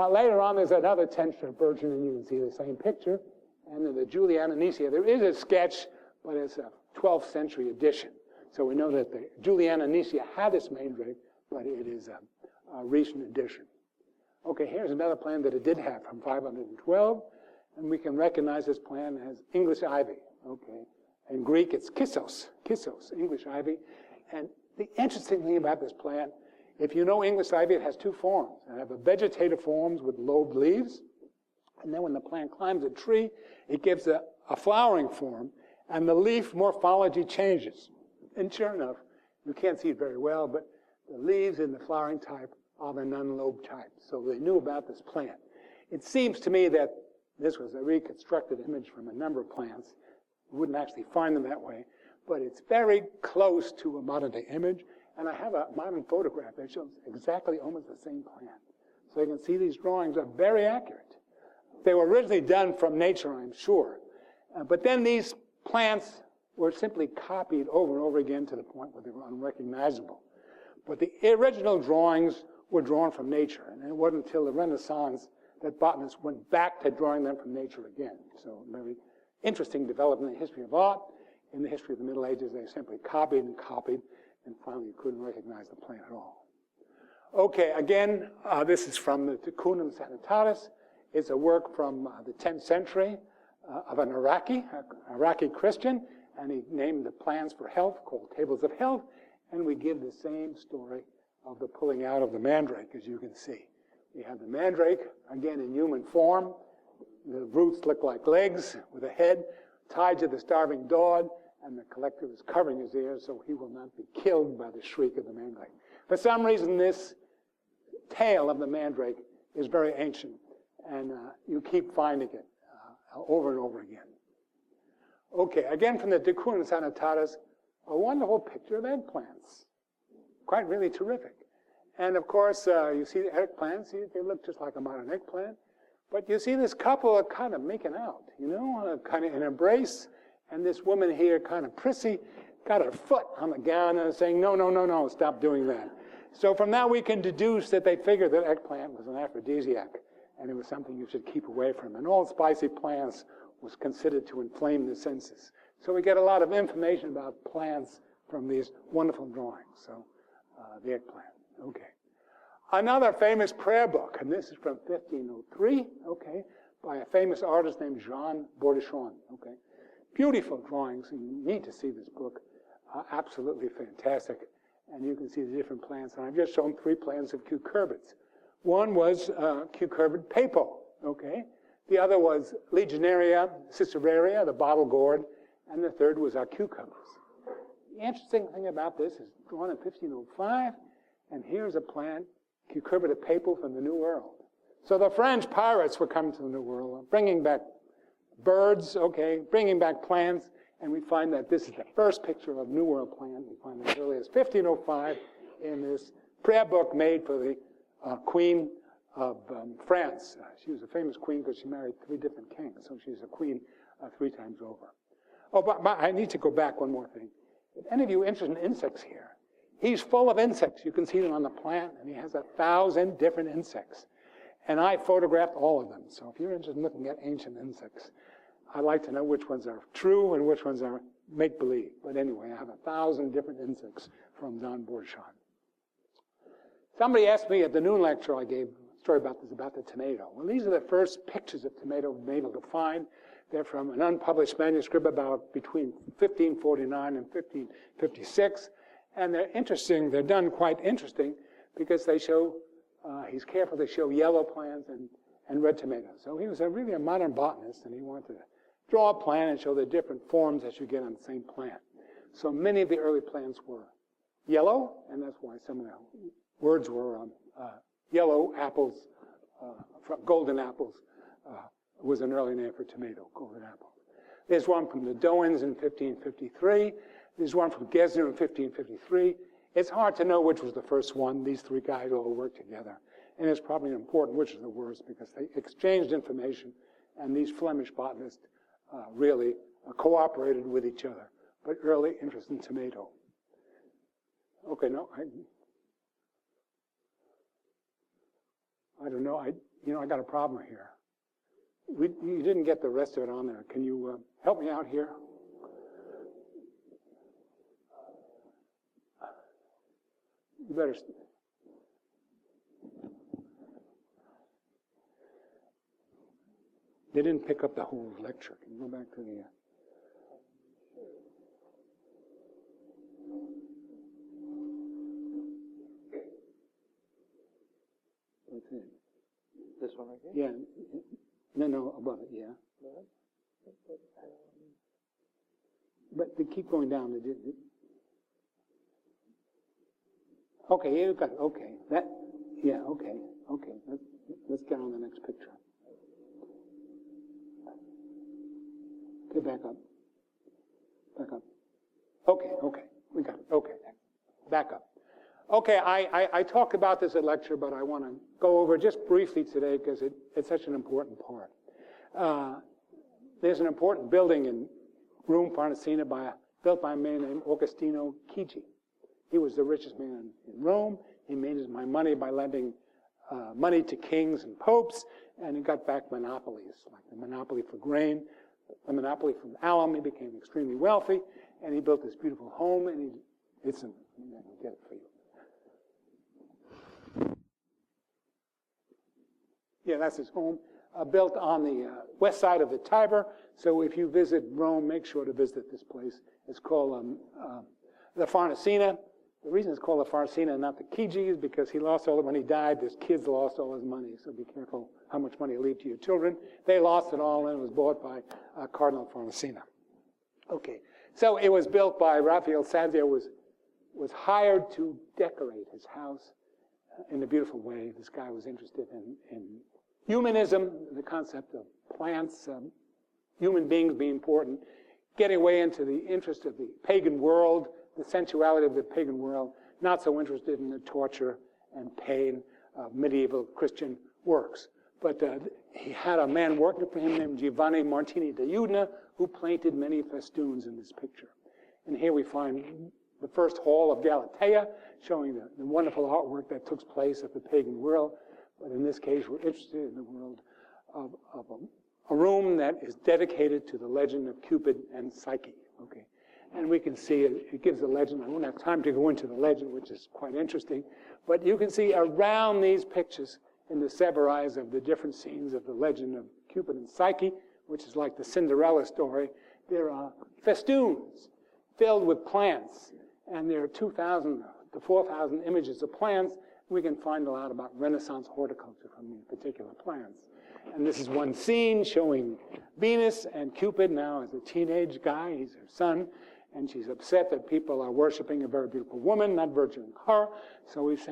Later on, there's another tension version, and you can see the same picture. And in the Juliana Aniciae, there is a sketch, but it's a 12th century edition. So we know that the Juliana Aniciae had this mandrake, but it is a recent edition. Okay, here's another plant that it did have from 512, and we can recognize this plant as English ivy. Okay, in Greek it's kissos, English ivy. And the interesting thing about this plant, if you know English ivy, it has two forms. It has a vegetative forms with lobed leaves, and then when the plant climbs a tree, it gives a flowering form, and the leaf morphology changes. And sure enough, you can't see it very well, but the leaves in the flowering type are the non-lobed type. So they knew about this plant. It seems to me that this was a reconstructed image from a number of plants. You wouldn't actually find them that way, but it's very close to a modern-day image, and I have a modern photograph that shows exactly almost the same plant. So you can see these drawings are very accurate. They were originally done from nature, I'm sure, but then these plants were simply copied over and over again to the point where they were unrecognizable. But the original drawings were drawn from nature, and it wasn't until the Renaissance that botanists went back to drawing them from nature again. So very interesting development in the history of art. In the history of the Middle Ages, they simply copied, and finally you couldn't recognize the plant at all. Okay, again, this is from the Decunum Sanitatis. It's a work from the 10th century of an Iraqi Christian, and he named the plans for health called Tables of Health, and we give the same story of the pulling out of the mandrake, as you can see. We have the mandrake, again in human form. The roots look like legs with a head tied to the starving dog, and the collector is covering his ears so he will not be killed by the shriek of the mandrake. For some reason, this tale of the mandrake is very ancient, and you keep finding it over and over again. Okay, again from the Decunum Sanitatis, a wonderful picture of eggplants. Quite really terrific. And of course, you see the eggplant. See, they look just like a modern eggplant. But you see this couple are kind of making out, kind of an embrace. And this woman here, kind of prissy, got her foot on the gown and saying, no, no, no, no, stop doing that. So from that we can deduce that they figured that eggplant was an aphrodisiac, and it was something you should keep away from. And all spicy plants was considered to inflame the senses. So we get a lot of information about plants from these wonderful drawings. So the eggplant, okay. Another famous prayer book, and this is from 1503, okay, by a famous artist named Jean Bordechon, okay. Beautiful drawings, and you need to see this book. Absolutely fantastic. And you can see the different plants. And I've just shown 3 plants of cucurbids. One was cucurbit papal, okay. The other was Legionaria ciceraria, the bottle gourd, and the third was our cucumbers. The interesting thing about this is drawn in 1505, and here's a plant, cucurbita papal from the New World. So the French pirates were coming to the New World, bringing back birds, okay, bringing back plants, and we find that this is the first picture of New World plant. We find it as early as 1505 in this prayer book made for the Queen of France. She was a famous queen because she married 3 different kings, so she's a queen 3 times over. Oh, but I need to go back one more thing. If any of you are interested in insects here, he's full of insects. You can see them on the plant, and he has 1,000 different insects. And I photographed all of them. So if you're interested in looking at ancient insects, I'd like to know which ones are true and which ones are make-believe. But anyway, I have 1,000 different insects from Jean Bordechon. Somebody asked me at the noon lecture I gave a story about this, about the tomato. Well, these are the first pictures of tomato we've been able to find. They're from an unpublished manuscript about between 1549 and 1556. And they're interesting. They're done quite interesting because they show, he's careful to show yellow plants and red tomatoes. So he was really a modern botanist, and he wanted to draw a plant and show the different forms that you get on the same plant. So many of the early plants were yellow, and that's why some of the words were yellow apples, golden apples was an early name for tomato, golden apple. There's one from the Doans in 1553. There's one from Gesner in 1553. It's hard to know which was the first one. These 3 guys all worked together. And it's probably important which is the worst because they exchanged information, and these Flemish botanists really cooperated with each other. But early interest in tomato. Okay, no, I don't know. I got a problem here. You didn't get the rest of it on there. Can you help me out here? You better. They didn't pick up the whole lecture. Can you go back to the... That's it. This one right here? Yeah. No, above it, yeah. But they keep going down. Okay, you got it. Okay. Okay. Let's get on the next picture. Okay, back up. Okay. We got it. Okay. Back up. Okay, I talked about this at lecture, but I want to go over just briefly today because it's such an important part. There's an important building in Rome, Farnesina, built by a man named Agostino Chigi. He was the richest man in Rome. He made his money by lending money to kings and popes, and he got back monopolies, like the monopoly for grain, the monopoly from alum. He became extremely wealthy, and he built this beautiful home, and I can get it for you. Yeah, that's his home, built on the west side of the Tiber. So if you visit Rome, make sure to visit this place. It's called the Farnesina. The reason it's called the Farnesina and not the Chigi is because he lost all it when he died. His kids lost all his money, so be careful how much money you leave to your children. They lost it all, and it was bought by Cardinal Farnesina. Okay, so it was built by Raphael Sanzio, was hired to decorate his house in a beautiful way. This guy was interested in humanism, the concept of plants, human beings being important, getting away into the interest of the pagan world, the sensuality of the pagan world, not so interested in the torture and pagan medieval Christian works. But he had a man working for him named Giovanni Martini da Udine, who painted many festoons in this picture. And here we find the first hall of Galatea, showing the wonderful artwork that took place at the pagan world. But in this case, we're interested in the world of a room that is dedicated to the legend of Cupid and Psyche. Okay, and we can see it gives a legend. I won't have time to go into the legend, which is quite interesting. But you can see around these pictures in the severais of the different scenes of the legend of Cupid and Psyche, which is like the Cinderella story, there are festoons filled with plants. And there are 2,000 to 4,000 images of plants. We can find a lot about Renaissance horticulture from these particular plants. And this is one scene showing Venus and Cupid now as a teenage guy. He's her son. And she's upset that people are worshiping a very beautiful woman, not virtuing her. So she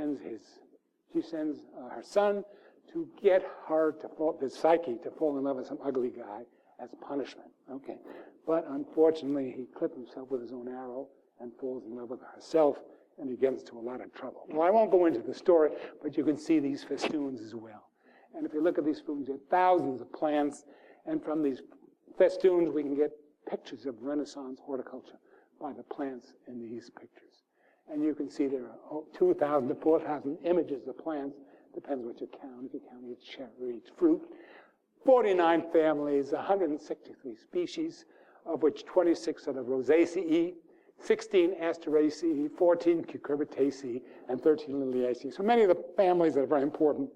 sends her son to get her this Psyche to fall in love with some ugly guy as punishment. Okay. But unfortunately, he clipped himself with his own arrow and falls in love with herself, and he gets into a lot of trouble. Well, I won't go into the story, but you can see these festoons as well. And if you look at these festoons, there are thousands of plants, and from these festoons we can get pictures of Renaissance horticulture by the plants in these pictures. And you can see there are 2,000 to 4,000 images of plants, depends what you count. If you count each cherry, each fruit, 49 families, 163 species, of which 26 are the Rosaceae, 16 Asteraceae, 14 Cucurbitaceae, and 13 Liliaceae. So many of the families that are very important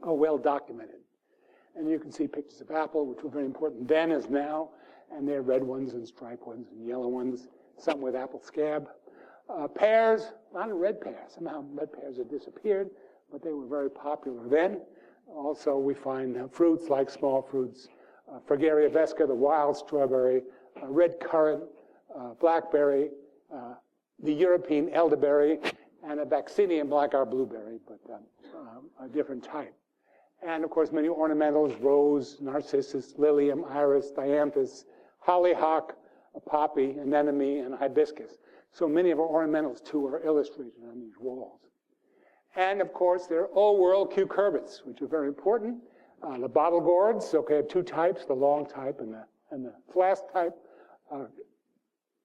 are well documented. And you can see pictures of apple, which were very important then as now, and they're red ones and striped ones and yellow ones, some with apple scab. Pears, a lot of red pears. Somehow red pears have disappeared, but they were very popular then. Also, we find fruits like small fruits, Fragaria vesca, the wild strawberry, red currant, blackberry, the European elderberry, and a vaccinium like our blueberry, but a different type. And of course, many ornamentals: rose, narcissus, lilium, iris, dianthus, hollyhock, poppy, anemone, and hibiscus. So many of our ornamentals, too, are illustrated on these walls. And of course, there are old world cucurbits, which are very important. The bottle gourds, okay, have two types, the long type and the flask type.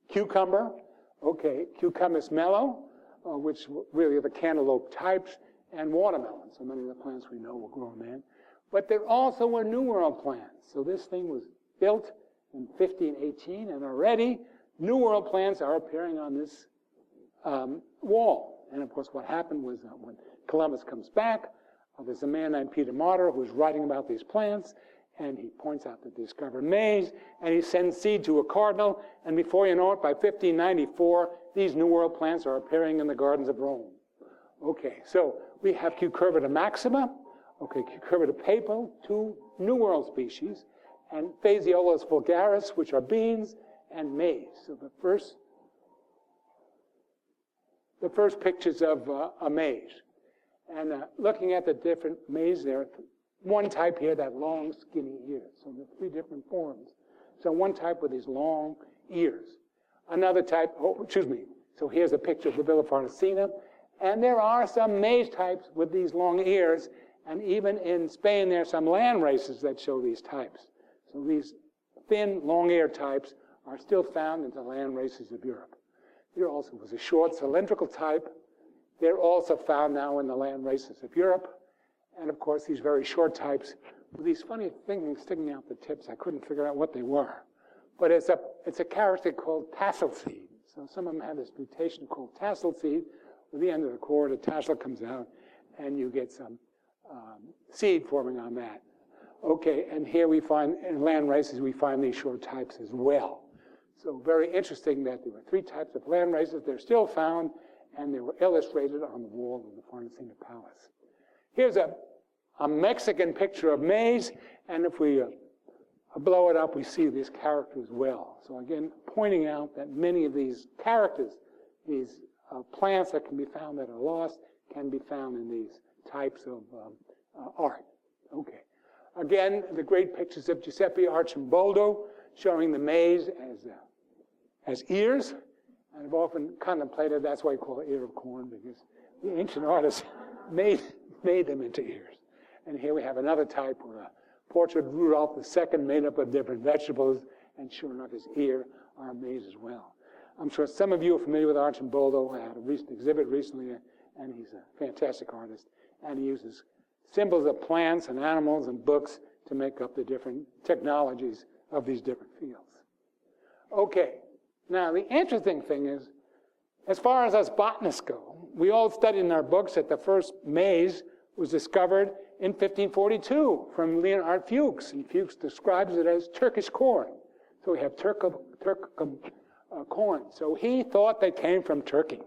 Cucumber, okay, Cucumis mellow, which really are the cantaloupe types, and watermelon. So many of the plants we know were grown then. But there also were New World plants. So this thing was built in 1518, and already New World plants are appearing on this wall. And of course, what happened was when Columbus comes back, there's a man named Peter Martyr who's writing about these plants, and he points out that they discovered maize, and he sends seed to a cardinal, and before you know it, by 1594, these New World plants are appearing in the gardens of Rome. Okay, so we have Cucurbita maxima, okay, Cucurbita papal, two New World species, and Phaseolus vulgaris, which are beans, and maize. So the first pictures of a maize. And looking at the different maize, there are one type here, that long, skinny ears. So there are three different forms. So one type with these long ears. Another type, so here's a picture of the Villa Farnesina. And there are some maize types with these long ears. And even in Spain, there are some land races that show these types. So these thin, long-eared types are still found in the land races of Europe. There also was a short cylindrical type. They're also found now in the land races of Europe. And of course, these very short types with these funny things sticking out the tips. I couldn't figure out what they were. But it's a character called tassel seed. So some of them have this mutation called tassel seed. At the end of the cord, a tassel comes out, and you get some seed forming on that. Okay, and here we find, in land races, we find these short types as well. So very interesting that there were three types of land races. They're still found, and they were illustrated on the wall of the Farnesina Palace. Here's a Mexican picture of maize, and if we blow it up, we see this character as well. So again, pointing out that many of these characters, these plants that can be found that are lost, can be found in these types of art. Okay. Again, the great pictures of Giuseppe Arcimboldo showing the maize as ears, And I've often contemplated, that's why we call it ear of corn, because the ancient artists made them into ears. And here we have another type where a portrait of Rudolph II made up of different vegetables, and sure enough, his ear are made as well. I'm sure some of you are familiar with Arcimboldo. I had a recent exhibit recently, and he's a fantastic artist. And he uses symbols of plants and animals and books to make up the different technologies of these different fields. Okay, now the interesting thing is, as far as us botanists go, we all studied in our books that the first maize was discovered in 1542 from Leonhard Fuchs, and Fuchs describes it as Turkish corn. So we have Turkic corn. So he thought they came from Turkey,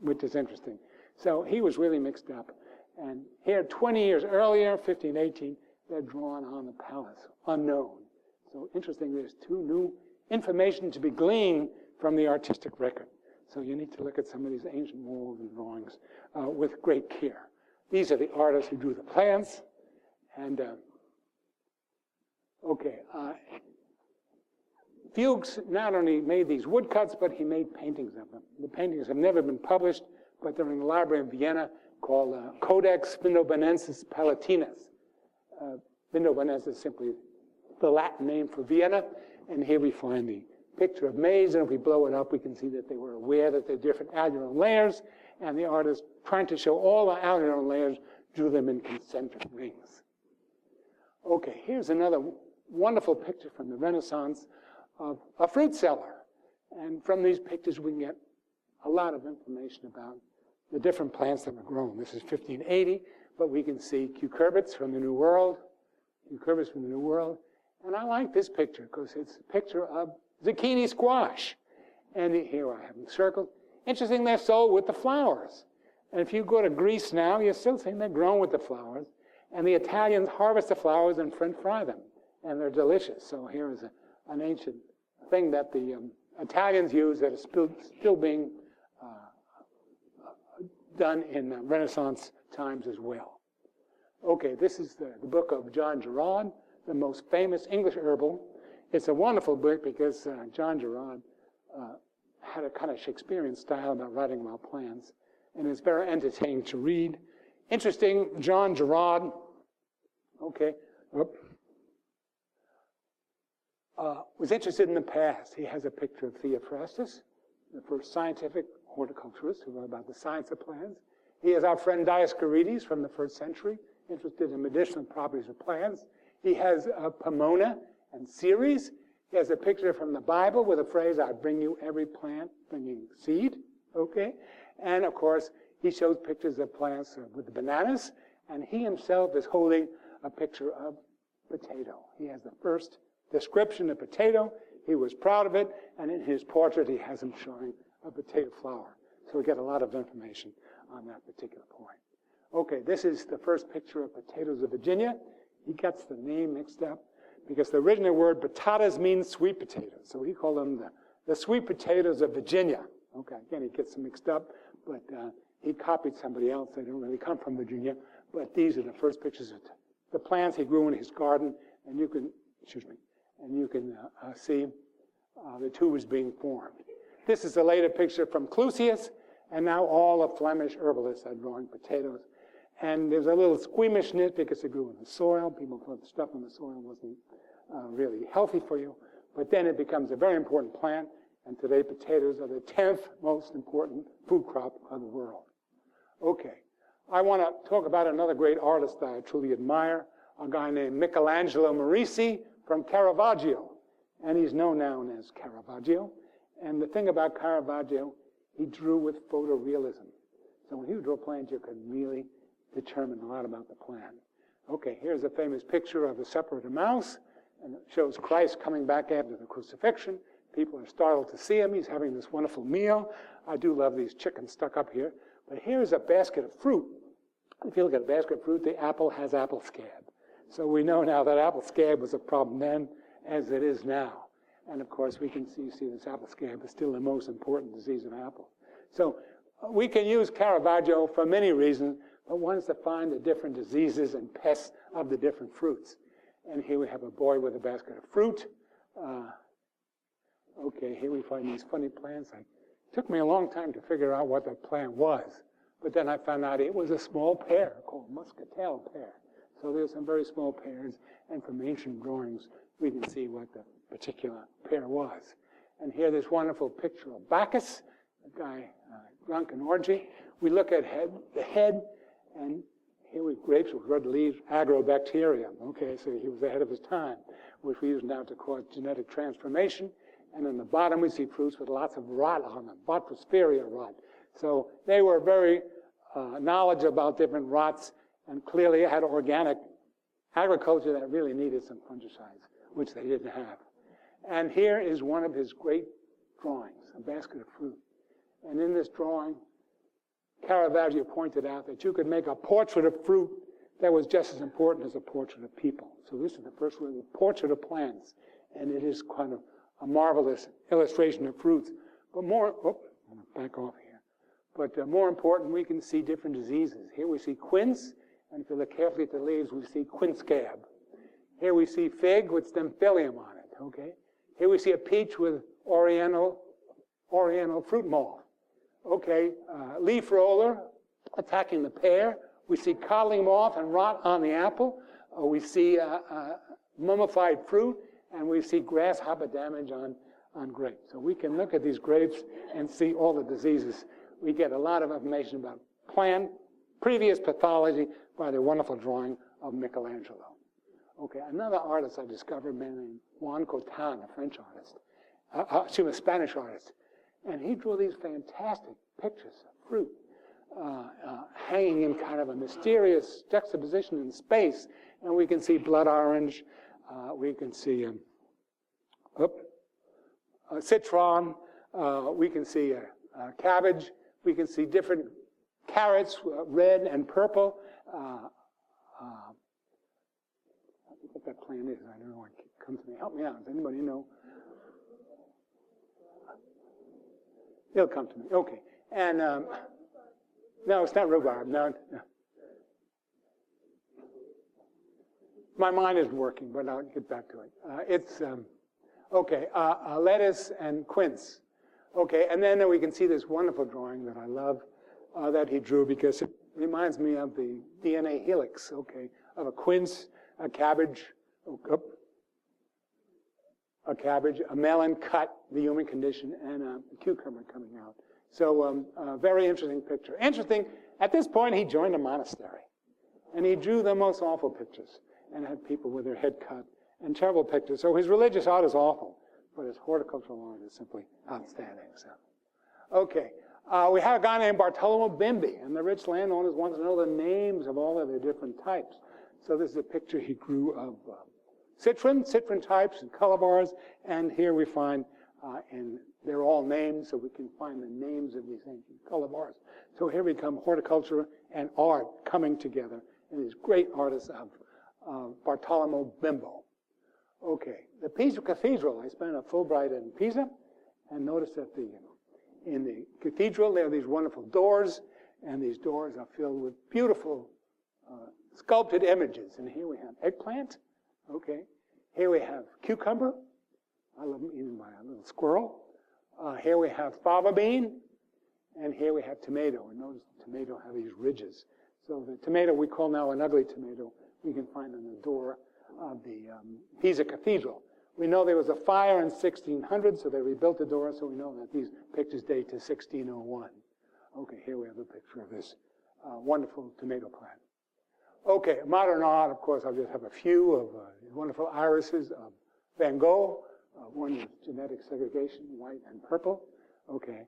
which is interesting. So he was really mixed up. And here, 20 years earlier, 1518, they're drawn on the palace, unknown. So interesting, there's two new information to be gleaned from the artistic record. So you need to look at some of these ancient walls and drawings with great care. These are the artists who drew the plants. And, Fuchs not only made these woodcuts, but he made paintings of them. The paintings have never been published, but they're in the library in Vienna called Codex Vindobonensis Palatinus. Vindobonensis is simply the Latin name for Vienna. And here we find the picture of maize, and if we blow it up, we can see that they were aware that there are different alluring layers, and the artist, trying to show all the alluring layers, drew them in concentric rings. Okay, here's another wonderful picture from the Renaissance of a fruit cellar. And from these pictures, we can get a lot of information about the different plants that were grown. This is 1580, but we can see cucurbits from the New World, And I like this picture because it's a picture of zucchini squash. And here I have them circled. Interesting, they're sold with the flowers. And if you go to Greece now, you're still seeing they're grown with the flowers. And the Italians harvest the flowers and French fry them. And they're delicious. So here is an ancient thing that the Italians use that is still being done in Renaissance times as well. Okay, this is the book of John Gerard, the most famous English herbal. It's a wonderful book because John Gerard had a kind of Shakespearean style about writing about plants, and it's very entertaining to read. Interesting, John Gerard, was interested in the past. He has a picture of Theophrastus, the first scientific horticulturist who wrote about the science of plants. He has our friend Dioscorides from the 1st century, interested in medicinal properties of plants. He has Pomona and Ceres. He has a picture from the Bible with a phrase, I bring you every plant bringing seed, And of course, he shows pictures of plants with the bananas, and he himself is holding a picture of potato. He has the first description of potato. He was proud of it, and in his portrait, he has him showing a potato flower. So we get a lot of information on that particular point. Okay, this is the first picture of potatoes of Virginia. He gets the name mixed up because the original word batatas means sweet potatoes. So he called them the sweet potatoes of Virginia. Okay, again, he gets them mixed up, but he copied somebody else. They don't really come from Virginia, but these are the first pictures of the plants he grew in his garden, and you can, see the tubers being formed. This is a later picture from Clusius, and now all the Flemish herbalists are growing potatoes. And there's a little squeamishness because it grew in the soil. People thought the stuff in the soil wasn't really healthy for you. But then it becomes a very important plant, and today potatoes are the 10th most important food crop of the world. Okay, I want to talk about another great artist that I truly admire, a guy named Michelangelo Merisi from Caravaggio. And he's known now as Caravaggio. And the thing about Caravaggio, he drew with photorealism. So when he would draw plants, you could really determine a lot about the plant. Okay, here's a famous picture of the separated mouse, and it shows Christ coming back after the crucifixion. People are startled to see him. He's having this wonderful meal. I do love these chickens stuck up here. But here's a basket of fruit. If you look at a basket of fruit, the apple has apple scab. So we know now that apple scab was a problem then, as it is now. And of course, we can see this apple scab is still the most important disease of apples. So we can use Caravaggio for many reasons, but one is to find the different diseases and pests of the different fruits. And here we have a boy with a basket of fruit. Okay, here we find these funny plants like Took me a long time to figure out what that plant was, but then I found out it was a small pear called muscatel pear. So there's some very small pears, and from ancient drawings, we can see what the particular pear was. And here, this wonderful picture of Bacchus, a guy drunk in orgy. We look at the head, and here we have grapes with red leaves, agrobacterium. Okay, so he was ahead of his time, which we use now to cause genetic transformation. And in the bottom, we see fruits with lots of rot on them, Botrosphaeria rot. So they were very knowledgeable about different rots, and clearly had organic agriculture that really needed some fungicides, which they didn't have. And here is one of his great drawings, a basket of fruit. And in this drawing, Caravaggio pointed out that you could make a portrait of fruit that was just as important as a portrait of people. So this is the first one, the portrait of plants. And it is kind of a marvelous illustration of fruits. But more, I'm going to back off here. But more important, we can see different diseases. Here we see quince, and if you look carefully at the leaves, we see quince scab. Here we see fig with stemphyllium on it, okay? Here we see a peach with oriental fruit moth. Okay, leaf roller attacking the pear. We see codling moth and rot on the apple. We see mummified fruit, and we see grasshopper damage on grapes. So we can look at these grapes and see all the diseases. We get a lot of information about plant, previous pathology by the wonderful drawing of Michelangelo. Okay, another artist I discovered, a man named Juan Cotan, a French artist, a Spanish artist. And he drew these fantastic pictures of fruit hanging in kind of a mysterious juxtaposition in space. And we can see blood orange, we can see citron, we can see cabbage, we can see different carrots, red and purple. I think what that plant is. I don't know what comes to me. Help me out. Does anybody know? It'll come to me. Okay. And no, it's not rhubarb. No. My mind isn't working, but I'll get back to it. It's okay. Lettuce and quince. Okay, and then we can see this wonderful drawing that I love that he drew because it reminds me of the DNA helix. Okay, of a quince, a cabbage, a melon cut, the human condition, and a cucumber coming out. So very interesting picture. Interesting, at this point he joined a monastery. And he drew the most awful pictures and had people with their head cut and terrible pictures. So his religious art is awful, but his horticultural art is simply outstanding. So, okay, we have a guy named Bartolomeo Bimbi, and the rich landowners want to know the names of all of their different types. So this is a picture he drew of citron types and color bars, and here we find, and they're all named, so we can find the names of these ancient color bars. So here we come, horticulture and art coming together in these great artists of Bartolomeo Bimbo. Okay, the Pisa Cathedral. I spent a Fulbright in Pisa, and noticed that in the cathedral there are these wonderful doors, and these doors are filled with beautiful sculpted images. And here we have eggplant. Okay, here we have cucumber. I love them eaten by a little squirrel. Here we have fava bean, and here we have tomato. And notice the tomato have these ridges. So the tomato we call now an ugly tomato, we can find on the door of the Pisa Cathedral. We know there was a fire in 1600, so they rebuilt the door, so we know that these pictures date to 1601. Okay, here we have a picture of this wonderful tomato plant. Okay, modern art, of course, I'll just have a few of wonderful irises of Van Gogh. One with genetic segregation, white and purple. Okay,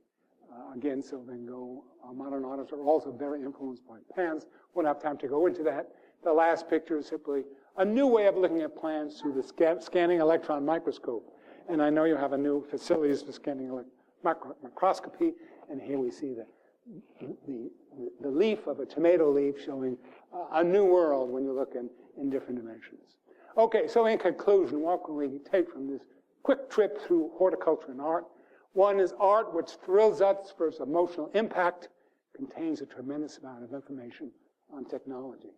again, so Van Gogh, modern artists are also very influenced by pans. Won't have time to go into that. The last picture is simply a new way of looking at plants through the scanning electron microscope. And I know you have a new facilities for scanning microscopy, and here we see the leaf of a tomato leaf showing a new world when you look in different dimensions. Okay, so in conclusion, what can we take from this quick trip through horticulture and art? One is art which thrills us for its emotional impact, contains a tremendous amount of information on technology.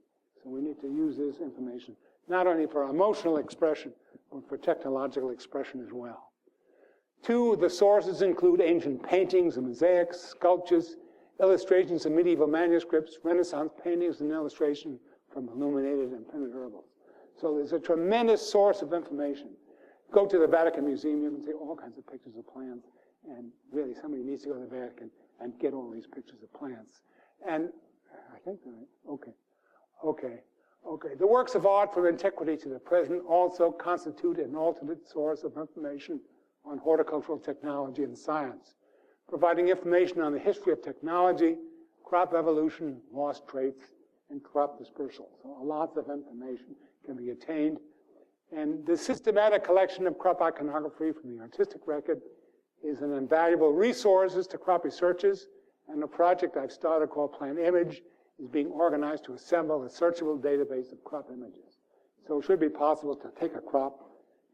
So we need to use this information not only for emotional expression, but for technological expression as well. 2, the sources include ancient paintings and mosaics, sculptures, illustrations of medieval manuscripts, Renaissance paintings and illustration from illuminated and printed herbals. So there's a tremendous source of information. Go to the Vatican Museum, you can see all kinds of pictures of plants, and really somebody needs to go to the Vatican and get all these pictures of plants. And I think, okay. The works of art from antiquity to the present also constitute an alternate source of information on horticultural technology and science, providing information on the history of technology, crop evolution, lost traits, and crop dispersal. So lots of information can be attained. And the systematic collection of crop iconography from the artistic record is an invaluable resource to crop researchers, and a project I've started called Plant Image is being organized to assemble a searchable database of crop images. So it should be possible to take a crop,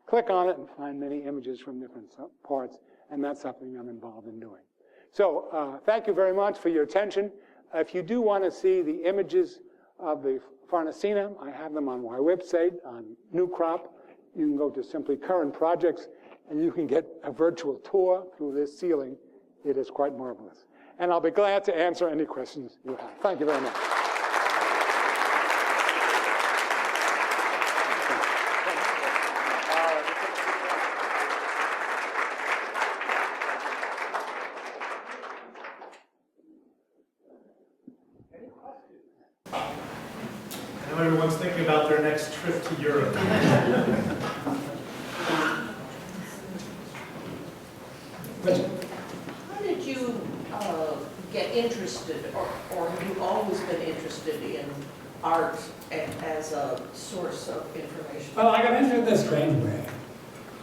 click on it, and find many images from different parts, and that's something I'm involved in doing. So thank you very much for your attention. If you do want to see the images of the Farnesina, I have them on my website on New Crop. You can go to simply Current Projects, and you can get a virtual tour through this ceiling. It is quite marvelous. And I'll be glad to answer any questions you have. Thank you very much. I know everyone's thinking about their next trip to Europe. How did you get interested, or have you always been interested in art as a source of information? Well, I got into it in a strange way.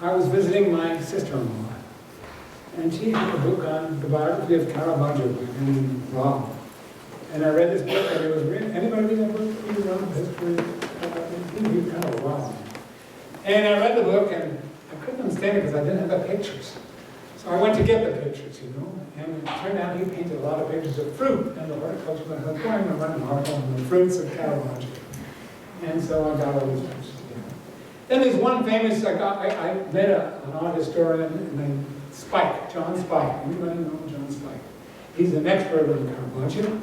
I was visiting my sister-in-law, and she had a book on the biography of Caravaggio in Rome. And I read this book, and it was written. Anybody read that book? Read Rome history? It was kind of wild. And I read the book, and I couldn't understand it because I didn't have the pictures. So I went to get the pictures, you know, and it turned out he painted a lot of pictures of fruit, and the horticulture was going to run an article on the fruits of Caravaggio. And so I got all these pictures together. Then there's one famous, I met an art historian named Spike, John Spike. Anybody know John Spike? He's an expert on Caravaggio,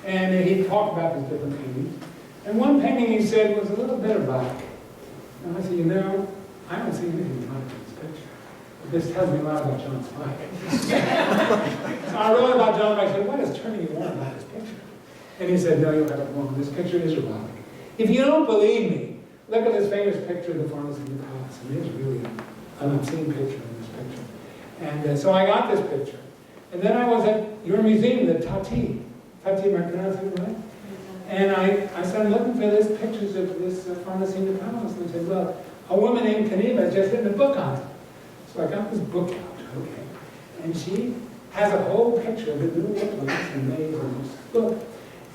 and he talked about these different paintings. And one painting he said was a little bit erratic. And I said, you know, I don't see anything like this picture. But this tells me a lot about John Spike. So I wrote about John Spike. I said, what is turning you on about this picture? And he said, no, you have it wrong. This picture is erratic. If you don't believe me, look at this famous picture of the farmers in the palace. And it is really an obscene picture in this picture. And so I got this picture. And then I was at your museum, the Tati. Tati, am I pronouncing it right? And I started looking for these pictures of this farmers in the palace. And I said, well, a woman named Kaniva has just written a book on it. So I got this book out, okay. And she has a whole picture of the little plants and maize in this book.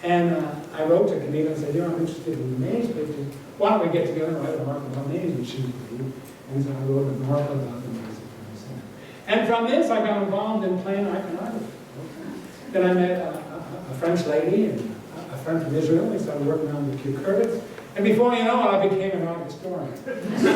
And I wrote to Kaniva and said, you know, I'm interested in the maize pictures. Why don't we get together and write an article about maize, which she agreed. And so I wrote an article about the maize. And from this, I got involved in plain iconography. Okay. Then I met a French lady and a friend from Israel. We started working on the Codex. And before you know it, I became an art historian. A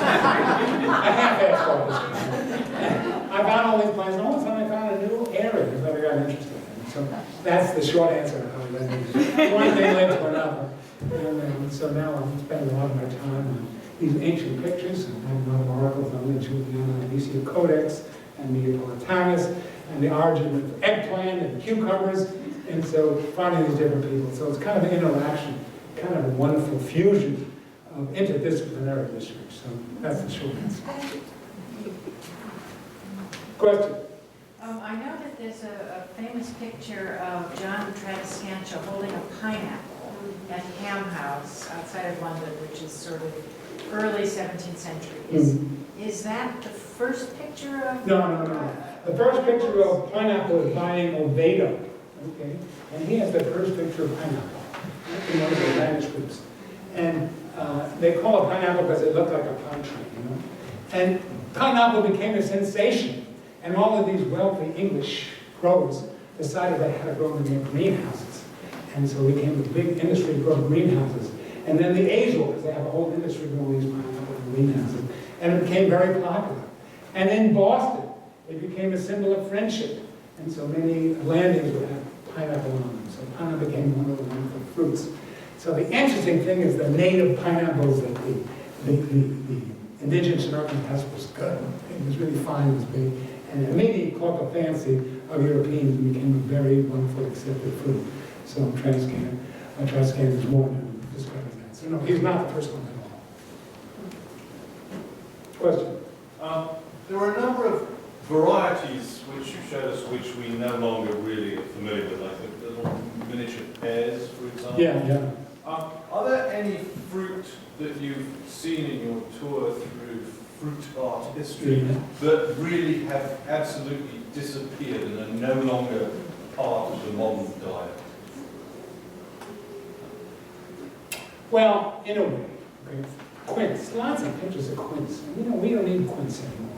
half-assed art historian. I found all these plants, and all of a sudden I found a new area that I got interested in. So that's the short answer. One thing led to another. And so now I'm spending a lot of my time on these ancient pictures. I have a lot of articles on the Juliana and Aniciae Codex and the Neapolitanus and the origin of eggplant and cucumbers. And so finding these different people. So it's kind of an interaction, kind of a wonderful fusion of interdisciplinary research. So that's the short answer. Question? I know that there's a famous picture of John Tradescantia holding a pineapple at Ham House outside of London, which is sort of early 17th century. Is that the first picture of? No. The first picture of pineapple is by Oviedo. Okay, and he has the first picture of pineapple in one of the manuscripts. And they call it pineapple because it looked like a pine tree, you know. And pineapple became a sensation. And all of these wealthy English growers decided they had to grow them in their greenhouses. And so it became a big industry to grow greenhouses. And then the Azores, they have a whole industry growing these pineapple in greenhouses. And it became very popular. And in Boston, It became a symbol of friendship, and so many landings would have pineapple on them. So pineapple became one of the wonderful fruits. So the interesting thing is the native pineapples that the indigenous American pest was good. It was really fine, it was big. And immediately caught the fancy of Europeans and became a very wonderful accepted fruit. So Tradescantia is more than describing that. So no, he's not the first one at all. Question? There are a number of varieties which you showed us which we no longer really are familiar with. I think the little miniature pears, for example. Yeah. Are there any fruit that you've seen in your tour through fruit art history that really have absolutely disappeared and are no longer part of the modern diet? Well, in a way. Okay. Quince, lots of pictures of quince. You know, we don't need quince anymore.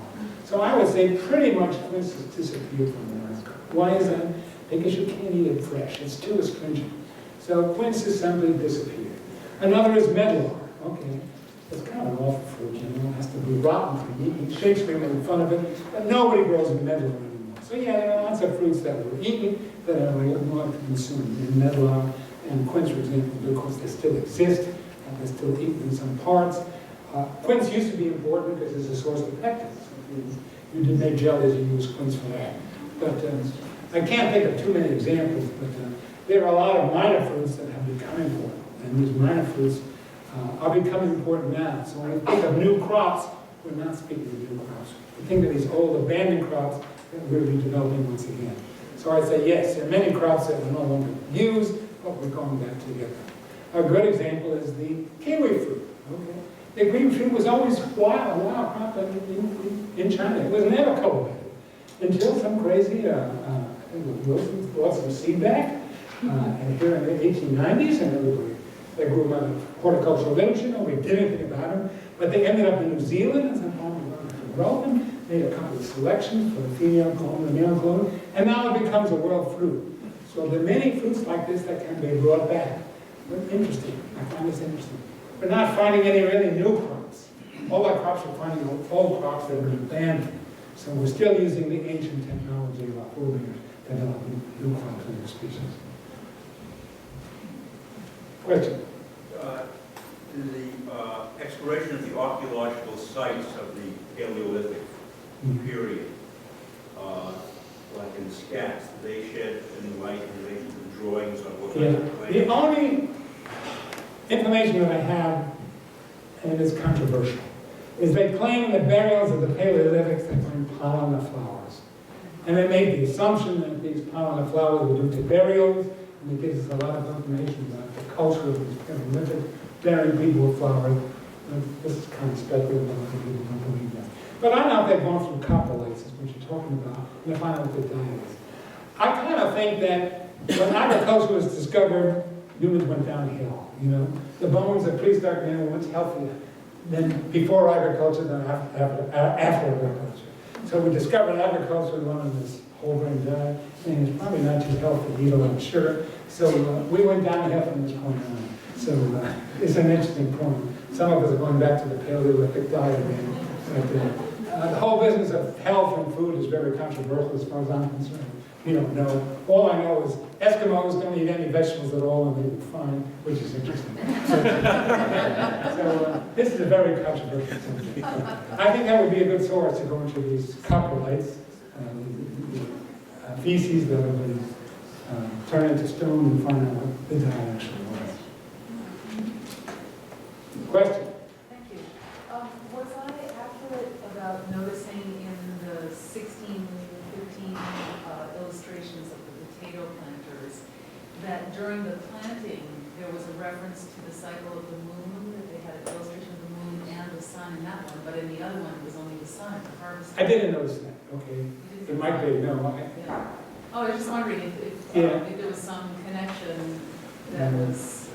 So I would say pretty much quince has disappeared from America. Why is that? Because you can't eat it fresh. It's too astringent. So quince has simply disappeared. Another is medlar. Okay. It's kind of an awful fruit, you know. It has to be rotten for eating. Shakespeare made fun of it, but nobody grows medlar anymore. So yeah, there are lots of fruits that were eaten that are not consumed. And medlar and quince, for example, of course, they still exist. And they're still eaten in some parts. Quince used to be important because it's a source of pectins. You did make jellies, you use quince for that. But I can't think of too many examples, but there are a lot of minor fruits that have become important. And these minor fruits are becoming important now. So when we think of new crops, we're not speaking of new crops. We think of these old abandoned crops that we're redeveloping once again. So I'd say yes, there are many crops that we no longer use, but we're going back together. A good example is the kiwi fruit. Okay. The green fruit was always a wild crop in China. It was never cultivated until some crazy, I think it was Wilson brought some seed back, and here in the 1890s, and everybody, they grew them out of horticultural literature. Nobody did anything about them, but they ended up in New Zealand, and some farmers learned to grow them, made a couple of selections for the female clone and the male clone, and now it becomes a world fruit. So there are many fruits like this that can be brought back. Interesting. I find this interesting. We're not finding any really new crops. All our crops are finding old crops that have been abandoned. So we're still using the ancient technology of our forebears to develop new crops and new species. Question? The exploration of the archaeological sites of the Paleolithic period, like in scats, they shed any light in relation to the drawings on what kinds of plants? The only information that I have, and it's controversial, is they claim the burials of the Paleolithics that bring pollen to flowers. And they made the assumption that these pollen to flowers were due to burials, and it gives us a lot of information about the culture of these Paleolithic, burying people with flowers. This is kind of speculative, a lot of people don't believe that. But I know they've gone through coprolates, is what you're talking about, and to find out what the diet is. I kind of think that when agriculture was discovered, humans went downhill, you know. The bones of prehistoric man were much healthier than before agriculture than after agriculture. So we discovered agriculture, we wanted this whole grain diet, and it's probably not too healthy to eat a lot of sugar. So we went downhill from this point on. So it's an interesting point. Some of us are going back to the Paleolithic diet again. But the whole business of health and food is very controversial as far as I'm concerned. We don't know. All I know is Eskimos don't eat any vegetables at all and they look fine, which is interesting. So this is a very controversial subject. I think that would be a good source to go into these coprolites, feces that have been turned into stone and find out what the diet actually was. Question? Thank you. Was I accurate about noticing in the 1615 illustrations of the potato planters that during the planting there was a reference to the cycle of the moon, that they had an illustration of the moon and the sun in that one, but in the other one it was only the sun, the harvest? I didn't notice that. Okay. It might be. No. Yeah. Oh, I was just wondering if there was some connection that was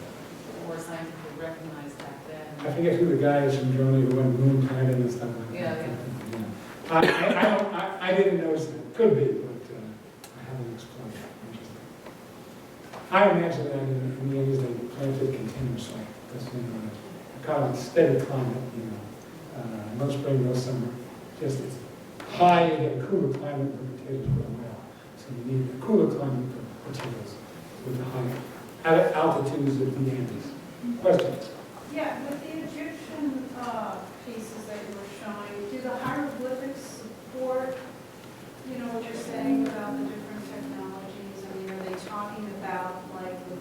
more scientifically recognized back then. I forget who the guy is from Germany who went moon planting and stuff like that. Yeah. I didn't notice that. Could be, but I haven't explored it. I imagine that in the Indies they planted continuously. Because, you know, kind of steady climate, you know. No spring, no summer. Just it's high, you get a cooler climate where potatoes grow well. So you need a cooler climate for potatoes with the high altitudes of the Andes. Questions? Yeah, with the Egyptian pieces that you were showing, do the hieroglyphics support, you know, what you're saying about the different technologies? I mean, are they talking about like the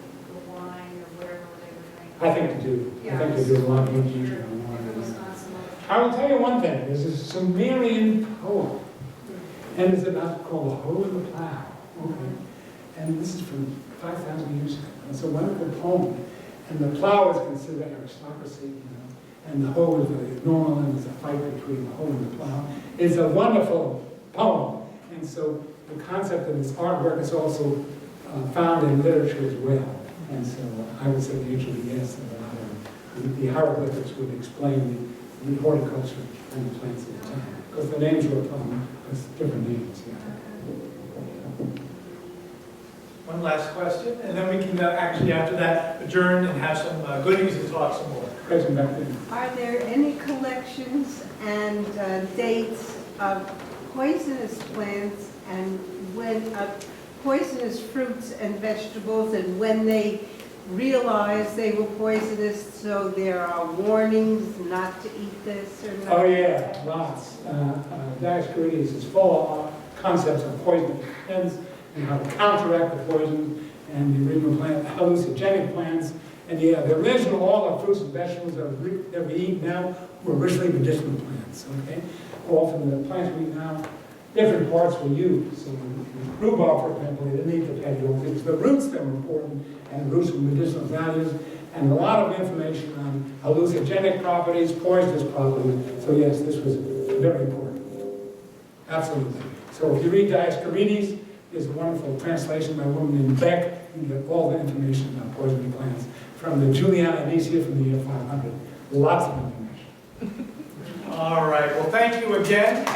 wine or whatever they were drinking? I think they do. I think they do a lot more detail on If it was wine. not some other. I will tell you one thing. There's a Sumerian poem, and it's about called the hoe and the plow. Okay, and this is from 5,000 years ago. It's a wonderful poem, and the plow is considered aristocracy, you know, and the hoe is normal, and there's a fight between the hoe and the plow. It's a wonderful poem, and so the concept of this artwork is also found in literature as well. And so I would say the answer is yes, that a lot of the hieroglyphics would explain the horticulture and the plants at the time, because the names were different names. Yeah. One last question, and then we can actually, after that, adjourn and have some goodies and talk some more. Question back then. Are there any collections and dates of poisonous plants and when poisonous fruits and vegetables, and when they realized they were poisonous, so there are warnings not to eat this or not? Oh yeah, lots. Dioscorides is full of concepts of poison plants and how to counteract the poison, and the original plant, hallucinogenic plants. And yeah, the original, all the fruits and vegetables that we eat now were originally medicinal plants, okay? Often the plants we eat now, different parts were used. So rhubarb, for example, they didn't eat the petioles. It was the roots that were important, and the roots with medicinal values, and a lot of information on hallucinogenic properties, poisonous properties. So yes, this was very important. Absolutely. So if you read Dioscorides, there's a wonderful translation by a woman named Beck. You can get all the information about poisoning plants from the Juliana Aniciae from the year 500. Lots of information. All right, well, thank you again.